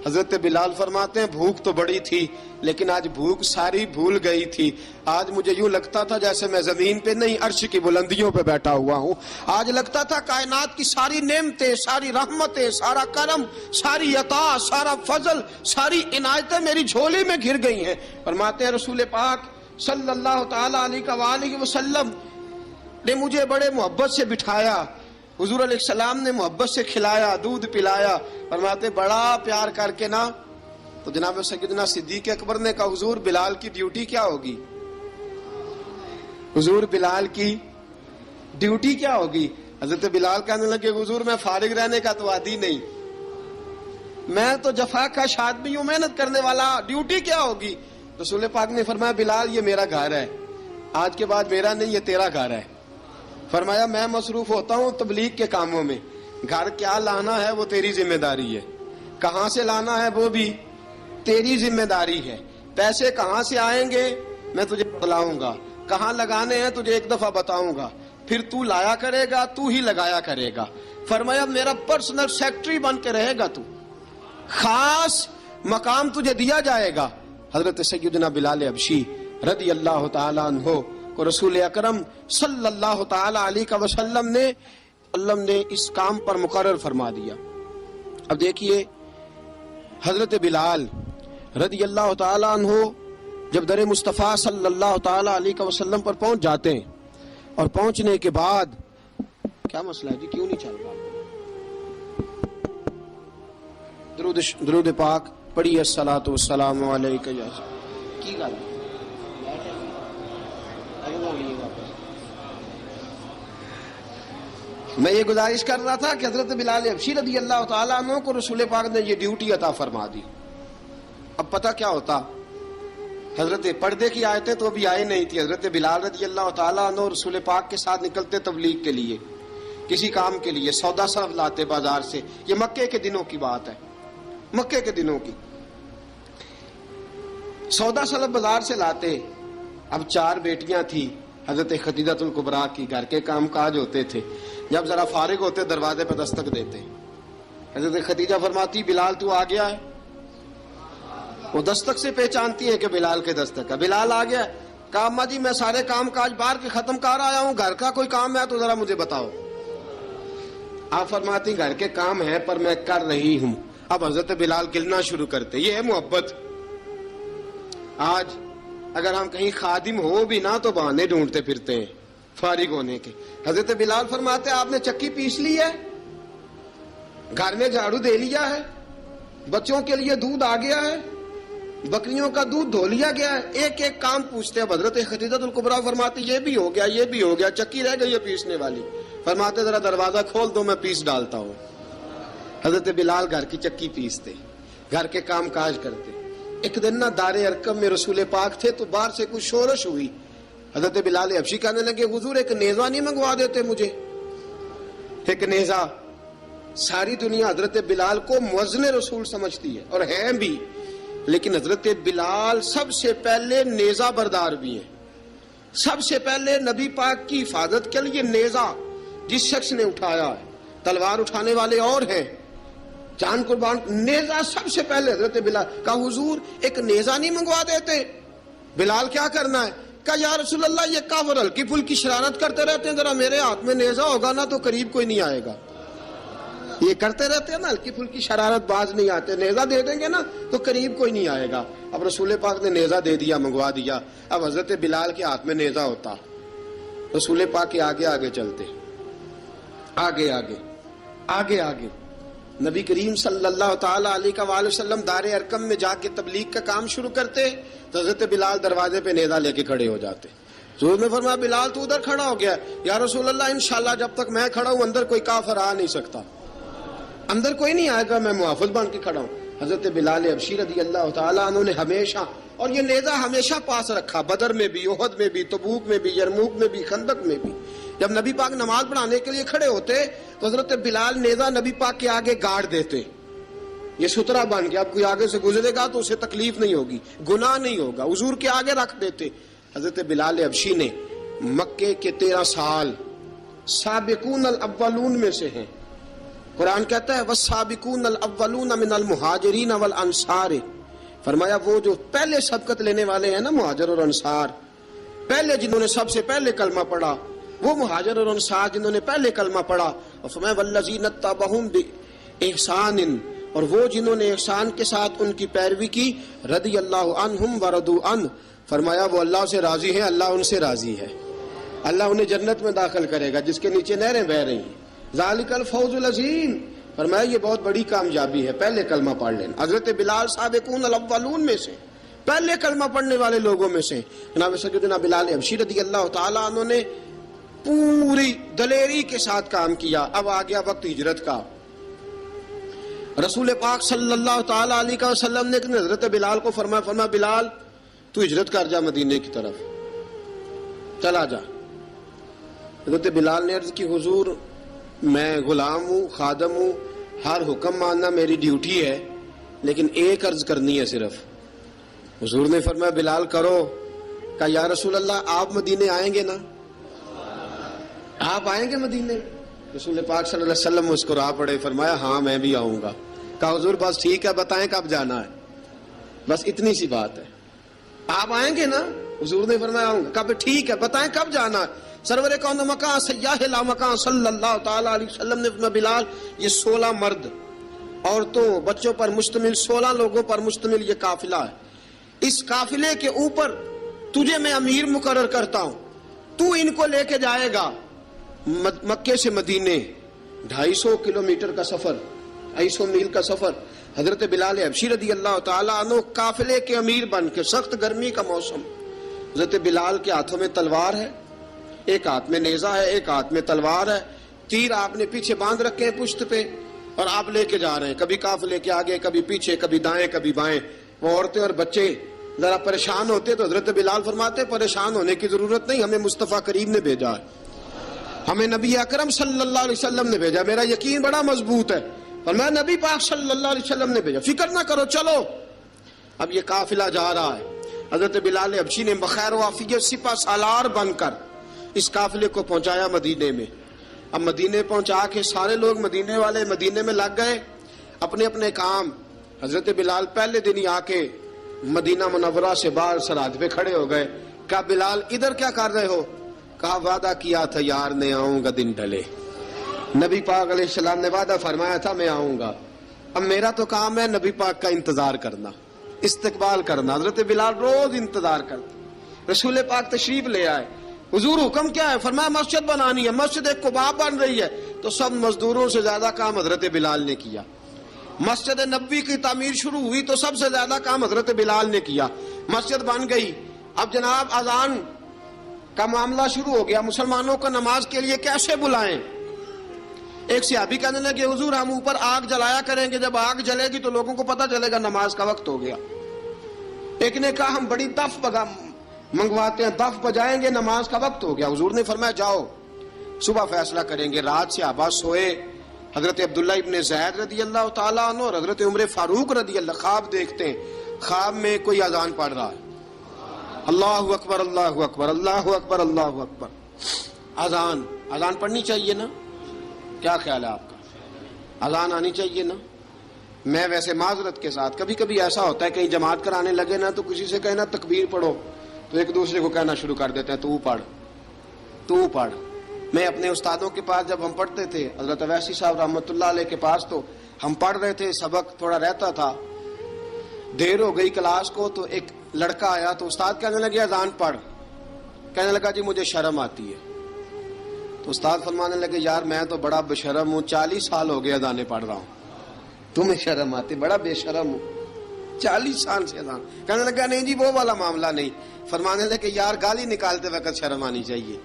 حضرت بلال فرماتے ہیں بھوک تو بڑی تھی لیکن آج بھوک ساری بھول گئی تھی۔ آج مجھے یوں لگتا تھا جیسے میں زمین پہ نہیں عرش کی بلندیوں پہ بیٹھا ہوا ہوں۔ آج لگتا تھا کائنات کی ساری نعمتیں، ساری رحمتیں، سارا کرم، ساری عطا، سارا فضل، ساری عنایتیں میری جھولی میں گھر گئی ہیں۔ فرماتے ہیں رسول پاک صلی اللہ تعالی علیہ وآلہ وسلم نے مجھے بڑے محبت سے بٹھایا، حضور علیہ السلام نے محبت سے کھلایا، دودھ پلایا۔ فرماتے بڑا پیار کر کے نا تو جناب سیدنا صدیق اکبر نے کہا حضور بلال کی ڈیوٹی کیا ہوگی؟ حضور بلال کی ڈیوٹی کیا ہوگی؟ حضرت بلال کہنے لگے حضور میں فارغ رہنے کا تو عادی نہیں، میں تو جفا کا آدمی ہوں، محنت کرنے والا، ڈیوٹی کیا ہوگی؟ رسول پاک نے فرمایا بلال یہ میرا گھر ہے، آج کے بعد میرا نہیں یہ تیرا گھر ہے۔ فرمایا میں مصروف ہوتا ہوں تبلیغ کے کاموں میں، گھر کیا لانا ہے وہ تیری ذمہ داری ہے، کہاں سے لانا ہے وہ بھی تیری ذمہ داری ہے، پیسے کہاں سے آئیں گے میں تجھے بتلاؤں گا، کہاں لگانے ہیں تجھے ایک دفعہ بتاؤں گا، پھر تو لایا کرے گا، تو ہی لگایا کرے گا۔ فرمایا میرا پرسنل سیکٹری بن کے رہے گا، تو خاص مقام تجھے دیا جائے گا۔ حضرت سیدنا بلال حبشی رضی اللہ تعالی عنہ کو رسول اکرم صلی اللہ تعالی علیہ وسلم نے اس کام پر مقرر فرما دیا۔ اب دیکھیے حضرت بلال رضی اللہ تعالی عنہ جب در مصطفیٰ صلی اللہ تعالی علیہ وسلم پر پہنچ جاتے ہیں، اور پہنچنے کے بعد کیا مسئلہ ہے جی، کیوں نہیں چل رہا؟ درود پاک پڑھیے الصلاۃ والسلام علیک یا کی گل میں یہ گزارش کر رہا تھا کہ حضرت بلال حبشی رضی اللہ تعالیٰ عنہ کو رسول پاک نے یہ ڈیوٹی عطا فرما دی۔ اب پتہ کیا ہوتا، حضرت پردے کی آیتیں تو ابھی آئے نہیں تھی، حضرت بلال رضی اللہ تعالیٰ عنہ رسول پاک کے ساتھ نکلتے تبلیغ کے لیے، کسی کام کے لیے، سودا صرف لاتے بازار سے، یہ مکے کے دنوں کی بات ہے، مکے کے دنوں کی سودا صرف بازار سے لاتے۔ اب 4 بیٹیاں تھیں حضرت خدیجہ الکبریٰ کی، گھر کے کام کاج ہوتے تھے، جب ذرا فارغ ہوتے دروازے پہ دستک دیتے، حضرت خدیجہ فرماتی بلال تو آ گیا ہے، وہ دستک سے پہچانتی ہیں کہ بلال کے دستک ہے، بلال آ گیا ہے۔ کہا اماں جی میں سارے کام کاج باہر کے ختم کر آیا ہوں، گھر کا کوئی کام ہے تو ذرا مجھے بتاؤ۔ آپ فرماتی گھر کے کام ہے پر میں کر رہی ہوں۔ اب حضرت بلال گلنا شروع کرتے، یہ ہے محبت۔ آج اگر ہم کہیں خادم ہو بھی نہ تو بہانے ڈھونڈتے پھرتے ہیں فارغ ہونے کے۔ حضرت بلال فرماتے آپ نے چکی پیس لی ہے، گھر میں جھاڑو دے لیا ہے، بچوں کے لیے دودھ آ گیا ہے، بکریوں کا دودھ دھو لیا گیا ہے، ایک ایک کام پوچھتے ہیں۔ حضرت خدیجہ الکبریٰ فرماتے یہ بھی ہو گیا، یہ بھی ہو گیا، چکی رہ گئی ہے پیسنے والی۔ فرماتے ذرا دروازہ کھول دو میں پیس ڈالتا ہوں۔ حضرت بلال گھر کی چکی پیستے، گھر کے کام کاج کرتے۔ ایک دن نہ دار ارقم میں رسول پاک تھے تو باہر سے کچھ شورش ہوئی، حضرت بلال حبشی کہنے لگے حضور ایک نیزہ نہیں منگوا دیتے مجھے؟ ایک نیزہ۔ ساری دنیا حضرت بلال کو مؤذن رسول سمجھتی ہے اور ہیں بھی، لیکن حضرت بلال سب سے پہلے نیزہ بردار بھی ہیں۔ سب سے پہلے نبی پاک کی حفاظت کے لیے نیزہ جس شخص نے اٹھایا ہے، تلوار اٹھانے والے اور ہیں، جان قربان، نیزہ سب سے پہلے حضرت بلال۔ کہا حضور ایک نیزہ نہیں منگوا دیتے؟ بلال کیا کرنا ہے؟ کہا یا رسول اللہ یہ کافر ہلکی پھلکی شرارت کرتے رہتے ہیں، ذرا میرے ہاتھ میں نیزہ ہوگا نا تو قریب کوئی نہیں آئے گا. یہ کرتے رہتے ہیں نا ہلکی پھلکی شرارت، باز نہیں آتے، نیزہ دے دیں گے نا تو قریب کوئی نہیں آئے گا. اب رسول پاک نے نیزہ دے دیا، منگوا دیا. اب حضرت بلال کے ہاتھ میں نیزہ ہوتا، رسول پاک کے آگے آگے چلتے، آگے آگے آگے آگے. نبی کریم صلی اللہ تعالی علیہ وآلہ وسلم دار ارقم میں جا کے تبلیغ کا کام شروع کرتے تو حضرت بلال دروازے پہ نیزہ لے کے کھڑے ہو جاتے. حضور نے فرمایا بلال تو ادھر کھڑا ہو گیا. یا رسول اللہ انشاءاللہ جب تک میں کھڑا ہوں اندر کوئی کافر آ نہیں سکتا، اندر کوئی نہیں آئے گا، میں محافظ بن کے کھڑا ہوں. حضرت بلال حبشی رضی اللہ تعالیٰ عنہ نے ہمیشہ، اور یہ نیزہ ہمیشہ پاس رکھا، بدر میں بھی، احد میں بھی، تبوک میں بھی، یرموک میں بھی، خندق میں بھی. جب نبی پاک نماز پڑھانے کے لیے کھڑے ہوتے تو حضرت بلال نیزہ نبی پاک کے آگے گاڑ دیتے. یہ سترا بن گیا، اب کوئی آگے سے گزرے گا تو اسے تکلیف نہیں ہوگی، گناہ نہیں ہوگا، حضور کے آگے رکھ دیتے. حضرت بلال حبشی نے مکے کے 13 سال سابقون الاولون میں سے ہیں. قرآن کہتا ہے والسابقون الاولون من المہاجرین والانصار، فرمایا وہ جو پہلے سبقت لینے والے ہیں نا مہاجر اور انصار، پہلے جنہوں نے سب سے پہلے کلمہ پڑھا وہ مہاجر اور انصار جنہوں نے پہلے کلمہ پڑھا. اور فرمایا والذین اتبعوہم باحسان، اور وہ جنہوں نے احسان کے ساتھ ان کی پیروی کی، رضی اللہ عنہم ورضوا عنہ، فرمایا وہ اللہ سے راضی ہیں، اللہ ان سے راضی ہے. اللہ انہیں جنت میں داخل کرے گا جس کے نیچے نہریں بہہ رہی ہیں. ذالک الفوز العظیم، فرمایا یہ بہت بڑی کامیابی ہے پہلے کلمہ پڑھ لینا. حضرت بلال سابقون الاولون میں سے، پہلے کلمہ پڑھنے والے لوگوں میں سے. جناب سیدنا بلال حبشی رضی اللہ تعالیٰ عنہ نے پوری دلیری کے ساتھ کام کیا. اب آ گیا وقت ہجرت کا. رسول پاک صلی اللہ تعالیٰ علیہ وسلم نے حضرت بلال کو فرمایا بلال تو ہجرت کر جا مدینے کی طرف، چلا جا. حضرت بلال نے عرض کی حضور میں غلام ہوں، خادم ہوں، ہر حکم ماننا میری ڈیوٹی ہے، لیکن ایک عرض کرنی ہے صرف. حضور نے فرمایا بلال کرو. کہا یا رسول اللہ آپ مدینے آئیں گے نا، آپ آئیں گے مدینے؟ رسول پاک صلی اللہ علیہ وسلم مسکرا پڑے، فرمایا ہاں میں بھی آؤں گا. کہا حضور بس ٹھیک ہے بتائیں کب جانا ہے، بس اتنی سی بات ہے. آپ آئیں گے نا؟ حضور نے فرمایا آؤں گا. کہا ٹھیک ہے بتائیں کب جانا ہے. سرور کون مکان سیاح لا مکان صلی اللہ تعالی علیہ وسلم نے فرمایا بلال یہ 16 مرد عورتوں بچوں پر مشتمل 16 لوگوں پر مشتمل یہ قافلہ ہے. اس قافلے کے اوپر تجھے میں امیر مقرر کرتا ہوں، تو ان کو لے کے جائے گا مکے سے مدینے. 250 کلومیٹر کا سفر، 250 میل کا سفر. حضرت بلال حبشی رضی اللہ تعالیٰ عنہ قافلے کے امیر بن کے، سخت گرمی کا موسم. حضرت بلال کے ہاتھوں میں تلوار ہے، ایک ہاتھ میں نیزہ ہے، ایک ہاتھ میں تلوار ہے. تیر آپ نے پیچھے باندھ رکھے ہیں پشت پہ، اور آپ لے کے جا رہے ہیں، کبھی قافلے کے آگے، کبھی پیچھے، کبھی دائیں کبھی بائیں. وہ عورتیں اور بچے ذرا پریشان ہوتے تو حضرت بلال فرماتے پریشان ہونے کی ضرورت نہیں، ہمیں مصطفیٰ کریم نے بھیجا ہے، ہمیں نبی اکرم صلی اللہ علیہ وسلم نے بھیجا. میرا یقین بڑا مضبوط ہے، اور میں نبی پاک صلی اللہ علیہ وسلم نے بھیجا، فکر نہ کرو چلو. اب یہ قافلہ جا رہا ہے. حضرت بلال حبشی نے بخیر و عافیت سپہ سالار بن کر اس قافلے کو پہنچایا مدینے میں. اب مدینے پہنچا کے سارے لوگ مدینے والے مدینے میں لگ گئے اپنے اپنے کام. حضرت بلال پہلے دن ہی آ کے مدینہ منورہ سے باہر سرحد پہ کھڑے ہو گئے. کہا بلال ادھر کیا کر رہے ہو؟ کہا وعدہ کیا تھا یار نے آؤں گا دن ڈھلے. نبی پاک علیہ السلام نے وعدہ فرمایا تھا میں آؤں گا. اب میرا تو کام ہے نبی پاک کا انتظار کرنا، استقبال کرنا. حضرت بلال روز انتظار کرتے. رسول پاک تشریف لے آئے. حضور حکم کیا ہے؟ فرمایا مسجد بنانی ہے. مسجد قباء بن رہی ہے. تو سب مزدوروں سے زیادہ کام حضرت بلال نے کیا. مسجد نبوی کی تعمیر شروع ہوئی تو سب سے زیادہ کام حضرت بلال نے کیا. مسجد بن گئی. اب جناب اذان کا معاملہ شروع ہو گیا، مسلمانوں کو نماز کے لیے کیسے بلائیں؟ ایک صحابی کہنے لگے کہ حضور ہم اوپر آگ جلایا کریں گے، جب آگ جلے گی تو لوگوں کو پتہ چلے گا نماز کا وقت ہو گیا. ایک نے کہا ہم بڑی دف منگواتے ہیں، دف بجائیں گے، نماز کا وقت ہو گیا. حضور نے فرمایا جاؤ صبح فیصلہ کریں گے. رات سے صحابہ سوئے. حضرت عبداللہ ابن زید رضی اللہ تعالیٰ عنہ اور حضرت عمر فاروق رضی اللہ خواب دیکھتے ہیں. خواب میں کوئی اذان پڑھ رہا ہے، اللہ اکبر اللہ اکبر اللہ اکبر اللہ اکبر. اذان پڑھنی چاہیے نا؟ کیا خیال ہے آپ کا؟ اذان آنی چاہیے نا؟ میں ویسے معذرت کے ساتھ کبھی کبھی ایسا ہوتا ہے کہیں جماعت کرانے لگے نا تو کسی سے کہنا تکبیر پڑھو، تو ایک دوسرے کو کہنا شروع کر دیتے ہیں تو پڑھ تو پڑھ. میں اپنے استادوں کے پاس جب ہم پڑھتے تھے حضرت اویسی صاحب رحمۃ اللہ علیہ کے پاس، تو ہم پڑھ رہے تھے، سبق تھوڑا رہتا تھا، دیر ہو گئی کلاس کو، تو ایک لڑکا آیا تو استاد کہنے لگے اذان پڑھ. کہنے لگا جی مجھے شرم آتی ہے. تو استاد فرمانے لگے یار میں تو بڑا بے شرم ہوں، 40 سال ہو گئے اذانیں پڑھ رہا ہوں، تمہیں شرم آتی؟ بڑا بے شرم ہوں، 40 سال سے اذان. کہنے لگا نہیں جی وہ والا معاملہ نہیں. فرمانے لگے یار گالی نکالتے وقت شرم آنی چاہیے،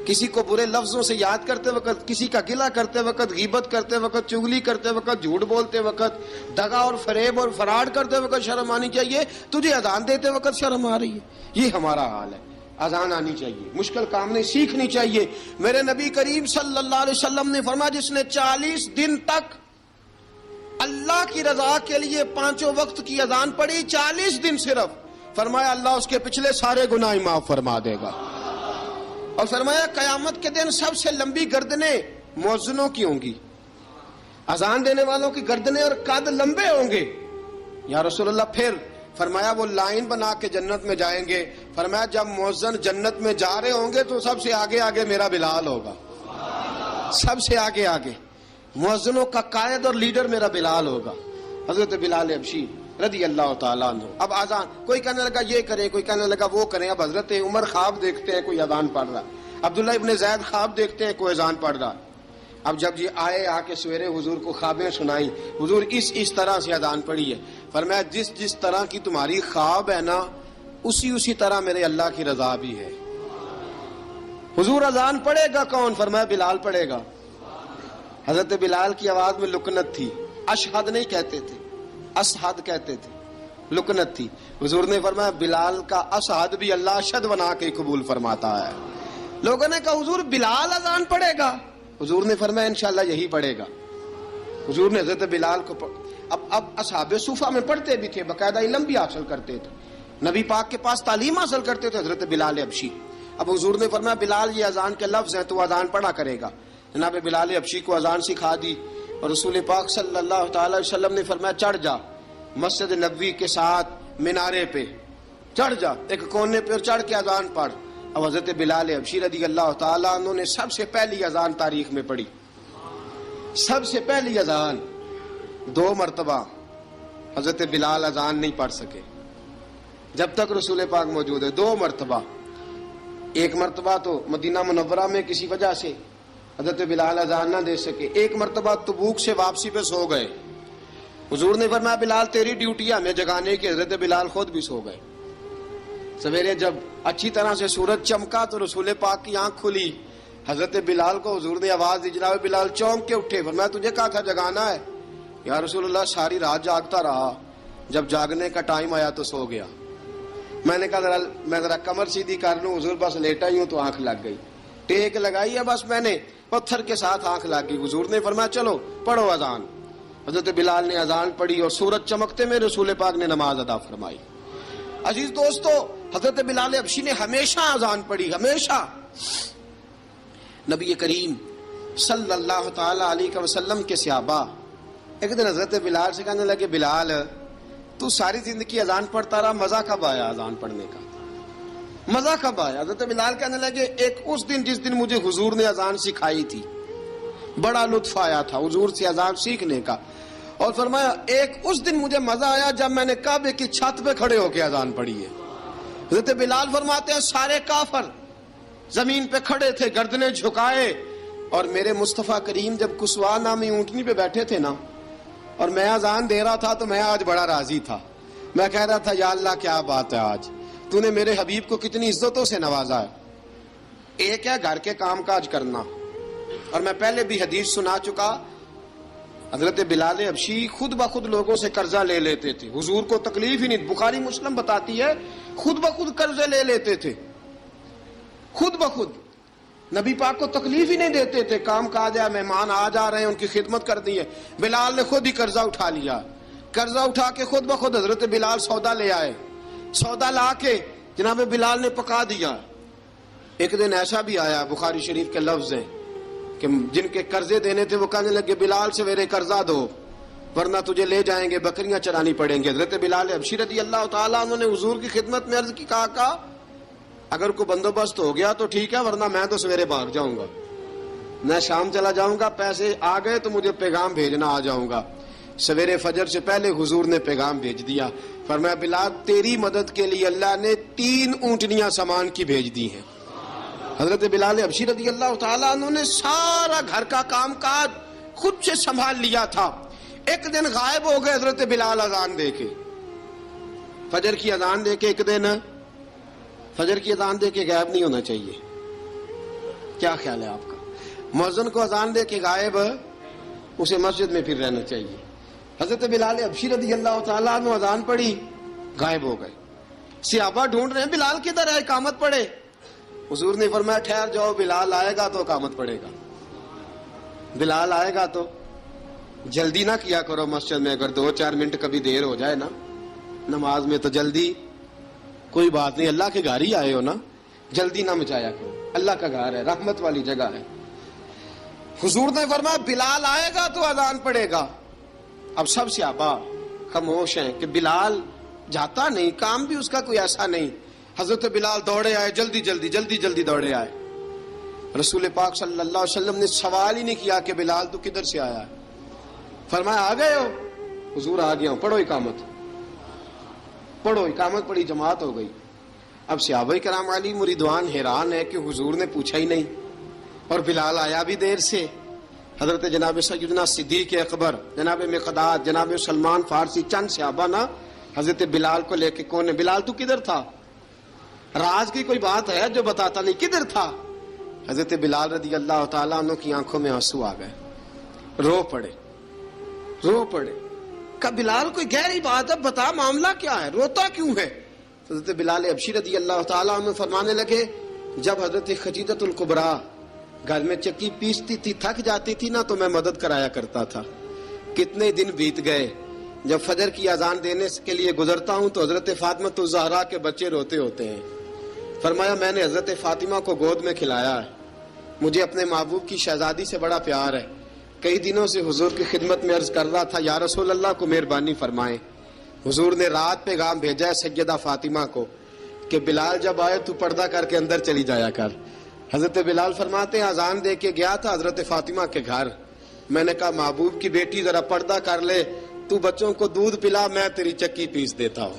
کسی کو برے لفظوں سے یاد کرتے وقت، کسی کا گلہ کرتے وقت، غیبت کرتے وقت، چغلی کرتے وقت، جھوٹ بولتے وقت، دغا اور فریب اور فراڈ کرتے وقت شرم آنی چاہیے. تجھے اذان دیتے وقت شرم آ رہی ہے. یہ ہمارا حال ہے. اذان آنی چاہیے، مشکل کام نہیں، سیکھنی چاہیے. میرے نبی کریم صلی اللہ علیہ وسلم نے فرمایا جس نے 40 دن تک اللہ کی رضا کے لیے 5 وقت کی اذان پڑھی، 40 دن صرف، فرمایا اللہ اس کے پچھلے سارے گناہ معاف فرما دے گا. اور فرمایا قیامت کے دن سب سے لمبی گردنیں مؤذنوں کی ہوں گی، اذان دینے والوں کی گردنیں اور قد لمبے ہوں گے. یا رسول اللہ پھر؟ فرمایا وہ لائن بنا کے جنت میں جائیں گے. فرمایا جب مؤذن جنت میں جا رہے ہوں گے تو سب سے آگے آگے میرا بلال ہوگا، سب سے آگے آگے مؤذنوں کا قائد اور لیڈر میرا بلال ہوگا، حضرت بلال حبشی رضی اللہ تعالیٰ عنہ. اب اذان کوئی کہنے لگا یہ کریں، کوئی کہنے لگا وہ کریں. اب حضرت عمر خواب دیکھتے ہیں کوئی اذان پڑھ رہا، عبداللہ ابن زید خواب دیکھتے ہیں کوئی اذان پڑھ رہا. اب جب یہ آئے آ کے سویرے حضور کو خوابیں سنائی، حضور اس طرح سے اذان پڑھی ہے. فرمایا جس طرح کی تمہاری خواب ہے نا اسی طرح میرے اللہ کی رضا بھی ہے. حضور اذان پڑھے گا کون؟ فرمایا بلال پڑھے گا. حضرت بلال کی آواز میں لکنت تھی، اشہد نہیں کہتے تھے، اسحد کہتے تھے، لکنت تھی. حضور نے فرمایا بلال کا اسحد بھی اللہ اشہد بنا کے قبول فرماتا ہے. لوگوں نے کہا حضور بلال اذان پڑھے گا؟ حضور نے فرمایا انشاءاللہ یہی پڑھے گا. حضور نے حضرت بلال کو اب اصحاب صوفہ میں پڑھتے بھی تھے، باقاعدہ علم بھی حاصل کرتے تھے، نبی پاک کے پاس تعلیم حاصل کرتے تھے حضرت بلال حبشی. اب حضور نے فرمایا بلال یہ اذان کے لفظ ہیں تو اذان پڑھا کرے گا. جناب بلال حبشی کو اذان سکھا دی اور رسول پاک صلی اللہ تعالی وسلم نے فرمایا چڑھ جا مسجد نبوی کے ساتھ مینارے پہ، چڑھ جا ایک کونے پہ اور چڑھ کے اذان پڑھ. اب حضرت بلال حبشی رضی اللہ تعالیٰ عنہ نے سب سے پہلی اذان تاریخ میں پڑھی، سب سے پہلی اذان. 2 مرتبہ حضرت بلال اذان نہیں پڑھ سکے جب تک رسول پاک موجود ہے. 2 مرتبہ، ایک مرتبہ تو مدینہ منورہ میں کسی وجہ سے حضرت بلال اذان نہ دے سکے، ایک مرتبہ تبوک سے واپسی پہ سو گئے. حضور نے فرمایا بلال تیری ڈیوٹی ہے ہمیں جگانے کی. حضرت بلال خود بھی سو گئے. سویرے جب اچھی طرح سے سورج چمکا تو رسول پاک کی آنکھ کھلی. حضرت بلال کو حضور نے آواز دی، جناب بلال چونک کے اٹھے. فرمایا تجھے کہا تھا جگانا ہے. یا رسول اللہ ساری رات جاگتا رہا، جب جاگنے کا ٹائم آیا تو سو گیا. میں نے کہا میں ذرا کمر سیدھی کر لوں. حضور بس لیٹا ہی ہوں تو آنکھ لگ گئی، ٹیک لگائی ہے بس میں نے، پتھر کے ساتھ آنکھ لگ گئی. حضور نے فرمایا چلو پڑھو اذان. حضرت بلال نے اذان پڑھی اور سورج چمکتے میں رسول پاک نے نماز ادا فرمائی. عزیز دوستو حضرت بلال حبشی نے ہمیشہ اذان پڑھی، ہمیشہ. نبی کریم صلی اللہ تعالی علیہ وسلم کے صحابہ ایک دن حضرت بلال سے کہنے لگے بلال تو ساری زندگی اذان پڑھتا رہا، مزہ کب آیا اذان پڑھنے کا؟ مزہ کب آیا؟ حضرت بلال کہنے لگے ایک اس دن جس دن مجھے حضور نے اذان سکھائی تھی، بڑا لطف آیا تھا حضور سے اذان سیکھنے کا. اور فرمایا ایک اس دن مجھے مزہ آیا جب میں نے کعبے کی چھت پہ کھڑے ہو کے اذان پڑھی ہے. حضرت بلال فرماتے ہیں سارے کافر زمین پہ کھڑے تھے گردنیں جھکائے، اور میرے مصطفیٰ کریم جب کسوا نامی اونٹنی پہ بیٹھے تھے نا اور میں اذان دے رہا تھا تو میں آج بڑا راضی تھا. میں کہہ رہا تھا یا اللہ کیا بات ہے، آج تو نے میرے حبیب کو کتنی عزتوں سے نوازا ہے. ایک ہے گھر کے کام کاج کرنا، اور میں پہلے بھی حدیث سنا چکا، حضرت بلال حبشی خود بخود لوگوں سے قرضہ لے لیتے تھے، حضور کو تکلیف ہی نہیں. بخاری مسلم بتاتی ہے خود بخود قرضے لے لیتے تھے، خود بخود نبی پاک کو تکلیف ہی نہیں دیتے تھے. کام کاج ہے، مہمان آ جا رہے ہیں ان کی خدمت کر دی ہے. بلال نے خود ہی قرضہ اٹھا لیا، قرضہ اٹھا کے خود بخود حضرت بلال سودا لے آئے، سودا لا کے جناب بلال نے پکا دیا. ایک دن ایسا بھی آیا بخاری شریف کے لفظ ہیں کہ جن کے قرضے دینے تھے وہ کہنے لگے بلال سویرے قرضہ دو. ورنہ تجھے لے جائیں گے، بکریاں چرانی پڑیں گے۔ حضرت بلال حبشی رضی اللہ تعالیٰ عنہ نے حضور کی خدمت میں عرض کی، کہا اگر کوئی بندوبست ہو گیا تو ٹھیک ہے، ورنہ میں تو سویرے بھاگ جاؤں گا، میں شام چلا جاؤں گا، پیسے آ گئے تو مجھے پیغام بھیجنا، آ جاؤں گا۔ سویرے فجر سے پہلے حضور نے پیغام بھیج دیا، فرمایا بلال تیری مدد کے لیے اللہ نے 3 اونٹنیاں سامان کی بھیج دی ہیں۔ حضرت بلال حبشی رضی اللہ تعالیٰ عنہ نے سارا گھر کا کام کاج خود سے سنبھال لیا تھا۔ ایک دن غائب ہو گئے حضرت بلال اذان دے کے، فجر کی اذان دے کے، ایک دن فجر کی اذان دے کے غائب نہیں ہونا چاہیے، کیا خیال ہے آپ کا؟ مؤذن کو اذان دے کے غائب، اسے مسجد میں پھر رہنا چاہیے۔ حضرت بلال حبشی رضی اللہ تعالیٰ عنہ اذان پڑھی، غائب ہو گئے۔ صحابہ ڈھونڈ رہے ہیں بلال کدھر ہے، اقامت پڑھے۔ حضور نے فرمایا ٹھہر جاؤ، بلال آئے گا تو اقامت پڑھے گا، بلال آئے گا تو جلدی نہ کیا کرو مسجد میں، اگر 2-4 منٹ کبھی دیر ہو جائے نا نماز میں تو جلدی کوئی بات نہیں، اللہ کے گھر ہی آئے ہو نا، جلدی نہ مچایا کرو، اللہ کا گھر ہے، رحمت والی جگہ ہے۔ حضور نے فرمایا بلال آئے گا تو اذان پڑے گا۔ اب سب صحابہ خاموش ہیں کہ بلال جاتا نہیں، کام بھی اس کا کوئی ایسا نہیں۔ حضرت بلال دوڑے آئے، جلدی دوڑے آئے۔ رسول پاک صلی اللہ علیہ وسلم نے سوال ہی نہیں کیا کہ بلال تو کدھر سے آیا ہے، فرمایا آ گئے ہو؟ حضور آ گیا ہوں، پڑھو اقامت پڑھی، جماعت ہو گئی۔ اب صحابہ کرام علی مریدوان حیران ہے کہ حضور نے پوچھا ہی نہیں اور بلال آیا بھی دیر سے۔ حضرت جناب سیدنا صدیق اکبر، جناب مقداد، جناب سلمان فارسی، چند صحابہ نا حضرت بلال کو لے کے، کون ہے بلال تو کدھر تھا؟ راز کی کوئی بات ہے جو بتاتا نہیں، کدھر تھا؟ حضرت بلال رضی اللہ تعالیٰ عنہ کی آنکھوں میں آنسو آ گئے، رو پڑے۔ کہ بلال کوئی گہری بات ہے، بتا معاملہ کیا ہے، روتا کیوں ہے؟ حضرت بلال حبشی رضی اللہ تعالیٰ عنہ فرمانے لگے، جب حضرت خدیجہ الکبریٰ گھر میں چکی پیستی تھی، تھک جاتی تھی نا تو میں مدد کرایا کرتا تھا۔ کتنے دن بیت گئے، جب فجر کی اذان دینے کے لیے گزرتا ہوں تو حضرت فاطمہ الزہرا کے بچے روتے ہوتے ہیں۔ فرمایا میں نے حضرت فاطمہ کو گود میں کھلایا ہے، مجھے اپنے محبوب کی شہزادی سے بڑا پیار ہے۔ کئی دنوں سے حضور کی خدمت میں عرض کر رہا تھا یا رسول اللہ کو مہربانی فرمائیں۔ حضور نے رات پیغام بھیجا ہے سیدہ فاطمہ کو کہ بلال جب آئے تو پردہ کر کے اندر چلی جایا کر۔ حضرت بلال فرماتے ہیں اذان دے کے گیا تھا حضرت فاطمہ کے گھر، میں نے کہا محبوب کی بیٹی ذرا پردہ کر لے، تو بچوں کو دودھ پلا، میں تیری چکی پیس دیتا ہوں۔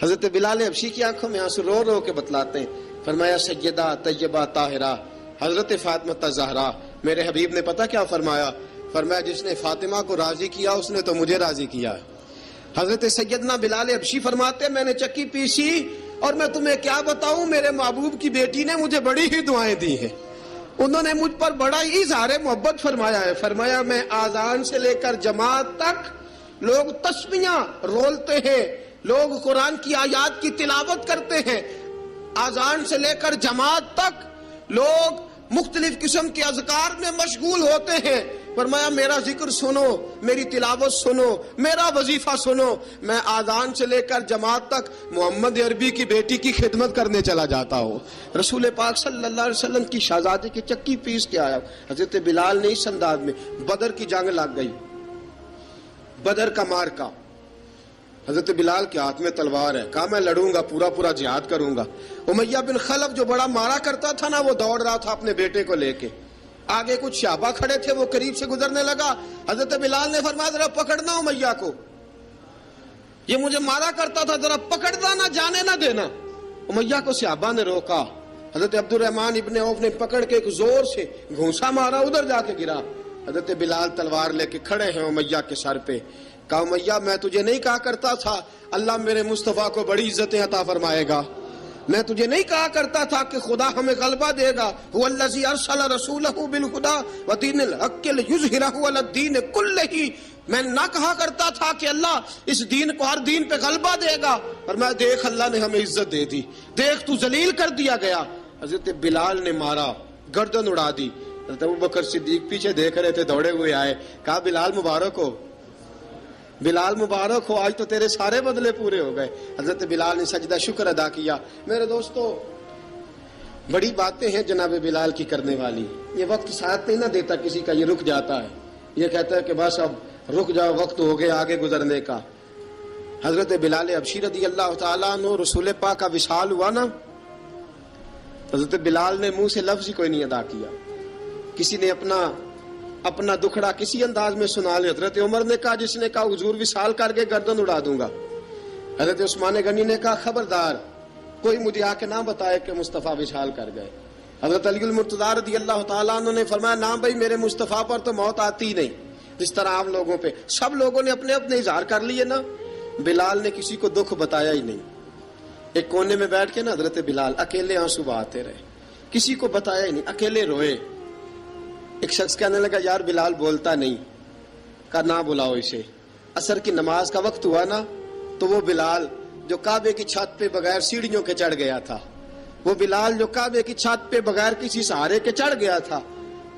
حضرت بلال حبشی کی آنکھوں میں آنسو رو رو کے بتلاتے ہیں، فرمایا سیدہ طیبہ طاہرہ حضرت فاطمہ الزہرا، میرے حبیب نے پتہ کیا فرمایا؟ فرمایا جس نے فاطمہ کو راضی کیا اس نے تو مجھے راضی کیا ہے۔ حضرت سیدنا بلال حبشی فرماتے ہیں میں نے چکی پیسی اور میں تمہیں کیا بتاؤں، میرے محبوب کی بیٹی نے مجھے بڑی ہی دعائیں دی ہیں، انہوں نے مجھ پر بڑا ہی اظہار محبت فرمایا ہے۔ فرمایا میں آذان سے لے کر جماعت تک لوگ تسبیحاں رولتے ہیں، لوگ قرآن کی آیات کی تلاوت کرتے ہیں، آذان سے لے کر جماعت تک لوگ مختلف قسم کے اذکار میں مشغول ہوتے ہیں۔ فرمایا میرا ذکر سنو، میری تلاوت سنو، میرا وظیفہ سنو، میں آذان سے لے کر جماعت تک محمد عربی کی بیٹی کی خدمت کرنے چلا جاتا ہوں۔ رسول پاک صلی اللہ علیہ وسلم کی شہزادی کی چکی پیس کے آیا۔ حضرت بلال نے اس انداز میں، بدر کی جنگ لگ گئی، بدر کا مارکا، حضرت بلال کے ہاتھ میں تلوار ہے، کہا میں لڑوں گا، پورا جہاد کروں گا۔ امیہ بن خلف جو بڑا مارا کرتا تھا نا، وہ دوڑ رہا تھا اپنے بیٹے کو لے کے، آگے کچھ صحابہ کھڑے تھے، وہ قریب سے گزرنے لگا۔ حضرت بلال نے فرمایا ذرا پکڑنا امیہ کو، یہ مجھے مارا کرتا تھا، ذرا پکڑنا، نہ جانے نہ دینا۔ امیہ کو صحابہ نے روکا، حضرت عبد الرحمن ابن عوف نے پکڑ کے ایک زور سے گھونسا مارا، ادھر جا کے گرا۔ حضرت بلال تلوار لے کے کھڑے ہیں امیہ کے سر پہ۔ کہا امیہ میں تجھے نہیں کہا کرتا تھا اللہ میرے مصطفیٰ کو بڑی عزتیں عطا فرمائے گا؟ میں تجھے نہیں کہا کرتا تھا کہ خدا ہمیں غلبہ دے گا؟ هو الذی ارسل رسولہ بالہدی ودین الحق لیظہرہ علی الدین کلہ، میں نہ کہا کرتا تھا کہ اللہ اس دین کو ہر دین پہ غلبہ دے گا، اور میں دیکھ اللہ نے ہمیں عزت دے دی، دیکھ تو ذلیل کر دیا گیا۔ حضرت بلال نے مارا، گردن اڑا دی۔ حضرت ابوبکر صدیق پیچھے دیکھ رہے تھے، دوڑے ہوئے آئے، کہا بلال مبارک ہو، بلال مبارک ہو، آج تو تیرے سارے بدلے پورے ہو گئے۔ حضرت بلال نے سجدہ شکر ادا کیا۔ میرے دوستو بڑی باتیں ہیں جناب بلال کی کرنے والی، یہ وقت ساتھ نہیں نہ دیتا کسی کا، یہ رک جاتا ہے، یہ کہتا ہے کہ بس اب رک جاؤ وقت ہو گیا آگے گزرنے کا. حضرت بلال حبشی رضی اللہ تعالیٰ عنہ رسول پاک کا وصال ہوا نا، حضرت بلال نے منہ سے لفظ ہی کوئی نہیں ادا کیا. کسی نے اپنا دکھڑا کسی انداز میں سنا لیا. حضرت عمر نے کہا، جس نے کہا حضور وصال کر کے گردن اڑا دوں گا. حضرت عثمان غنی نے کہا خبردار کوئی مجھے آ کے نہ بتائے کہ مصطفیٰ وصال کر گئے. حضرت علی المرتضیٰ رضی اللہ تعالیٰ عنہ نے فرمایا نہ بھائی میرے مصطفیٰ پر تو موت آتی ہی نہیں، جس طرح عام لوگوں پہ. سب لوگوں نے اپنے اپنے اظہار کر لیے نا، بلال نے کسی کو دکھ بتایا ہی نہیں. ایک کونے میں بیٹھ کے نا حضرت بلال اکیلے آنسو بہاتے رہے، کسی کو بتایا ہی نہیں، اکیلے روئے. ایک شخص کہنے لگا یار بلال بولتا نہیں. کہا نہ بلاؤ اسے. عصر کی نماز کا وقت ہوا نا تو وہ بلال جو کعبے کی چھت پہ بغیر سیڑھیوں کے چڑھ گیا تھا، وہ بلال جو کعبے کی چھت پہ بغیر کسی سہارے کے چڑھ گیا تھا،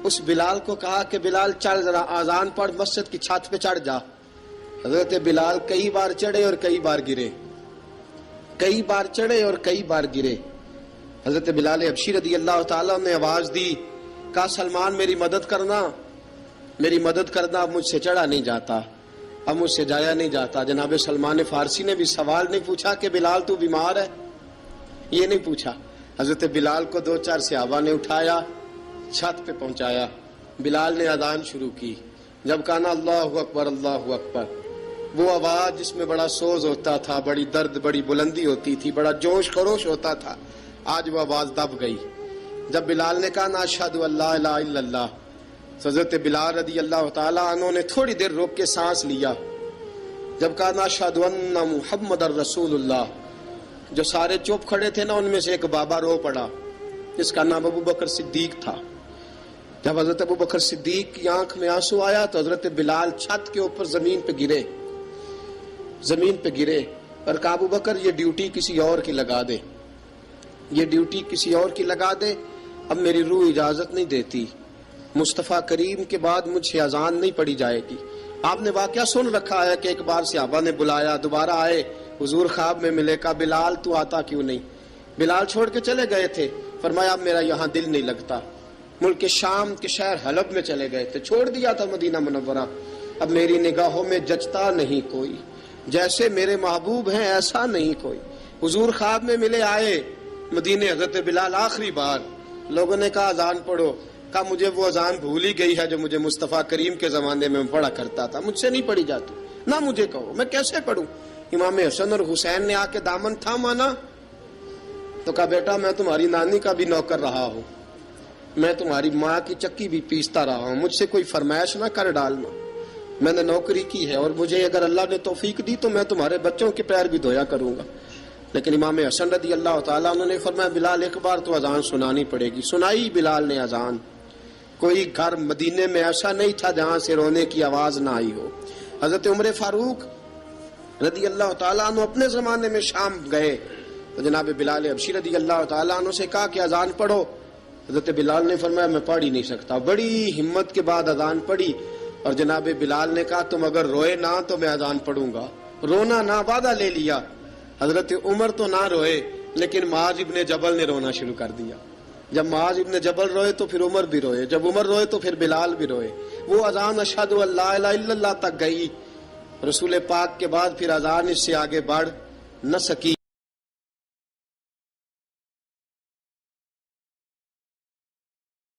اس بلال کو کہا کہ بلال چڑھ ذرا آذان پڑھ مسجد کی چھت پہ چڑھ جا. حضرت بلال کئی بار چڑھے اور کئی بار گرے، کئی بار چڑھے اور کئی بار گرے. حضرت بلال حبشی رضی اللہ تعالیٰ نے آواز دی، کہا سلمان میری مدد کرنا، میری مدد کرنا. اب مجھ سے چڑھا نہیں جاتا، اب مجھ سے جایا نہیں جاتا. جناب سلمان فارسی نے بھی سوال نہیں پوچھا کہ بلال تو بیمار ہے، یہ نہیں پوچھا. حضرت بلال کو 2-4 صحابہ نے اٹھایا، چھت پہ پہنچایا. بلال نے اذان شروع کی. جب کہا نا اللہ اکبر اللہ اکبر، وہ آواز جس میں بڑا سوز ہوتا تھا، بڑی درد، بڑی بلندی ہوتی تھی، بڑا جوش خروش ہوتا تھا، آج وہ آواز دب گئی. جب بلال نے کہا نا اشہد ان لا الہ الا اللہ، حضرت بلال رضی اللہ تعالیٰ عنہ نے تھوڑی دیر روک کے سانس لیا. جب کہا نا اشہد ان محمد الرسول اللہ، جو سارے چپ کھڑے تھے نا ان میں سے ایک بابا رو پڑا جس کا نام ابو بکر صدیق تھا. جب حضرت ابو بکر صدیق کی آنکھ میں آنسو آیا تو حضرت بلال چھت کے اوپر زمین پہ گرے، زمین پہ گرے اور کہا ابو بکر یہ ڈیوٹی کسی اور کی لگا دے، یہ ڈیوٹی کسی اور کی لگا دے، اب میری روح اجازت نہیں دیتی، مصطفیٰ کریم کے بعد مجھ سے اذان نہیں پڑھی جائے گی. آپ نے واقعہ سن رکھا ہے کہ ایک بار صحابہ نے بلایا، دوبارہ آئے، حضور خواب میں ملے. کہا بلال تو آتا کیوں نہیں؟ بلال چھوڑ کے چلے گئے تھے. فرمایا اب میرا یہاں دل نہیں لگتا. ملک شام کے شہر حلب میں چلے گئے تھے، چھوڑ دیا تھا مدینہ منورہ. اب میری نگاہوں میں جچتا نہیں کوئی، جیسے میرے محبوب ہیں ایسا نہیں کوئی. حضور خواب میں ملے، آئے مدینے. حضرت بلال آخری بار، لوگوں نے کہا اذان پڑھو. کہا مجھے وہ اذان بھول ہی گئی ہے جو مجھے مصطفیٰ کریم کے زمانے میں پڑھا کرتا تھا، مجھ سے نہیں پڑھی جاتی. نہ مجھے کہو، میں کیسے پڑھوں؟ امام حسن اور حسین نے آ کے دامن تھاما نا تو کہا بیٹا میں تمہاری نانی کا بھی نوکر رہا ہوں، میں تمہاری ماں کی چکی بھی پیستا رہا ہوں، مجھ سے کوئی فرمائش نہ کر ڈالنا. میں نے نوکری کی ہے اور مجھے اگر اللہ نے توفیق دی تو میں تمہارے بچوں کے پیر بھی دھویا کروں گا. لیکن امام حسن رضی اللہ تعالیٰ عنہ نے فرمایا بلال ایک بار تو اذان سنانی پڑے گی. سنائی بلال نے اذان. کوئی گھر مدینے میں ایسا نہیں تھا جہاں سے رونے کی آواز نہ آئی ہو. حضرت عمر فاروق رضی اللہ تعالیٰ عنہ اپنے زمانے میں شام گئے تو جناب بلال حبشی رضی اللہ تعالیٰ عنہ سے کہا کہ اذان پڑھو. حضرت بلال نے فرمایا میں پڑھ ہی نہیں سکتا. بڑی ہمت کے بعد اذان پڑھی اور جناب بلال نے کہا تم اگر روئے نہ تو میں اذان پڑھوں گا. رونا نہ، وعدہ لے لیا. حضرت عمر تو نہ روئے لیکن معاذ ابن جبل نے رونا شروع کر دیا. جب معاذ ابن جبل روئے تو پھر عمر بھی روئے، جب عمر روئے تو پھر بلال بھی روئے. وہ اذان اشہد ان لا الہ الا اللہ تک گئی. رسول پاک کے بعد پھر اذان اس سے آگے بڑھ نہ سکی.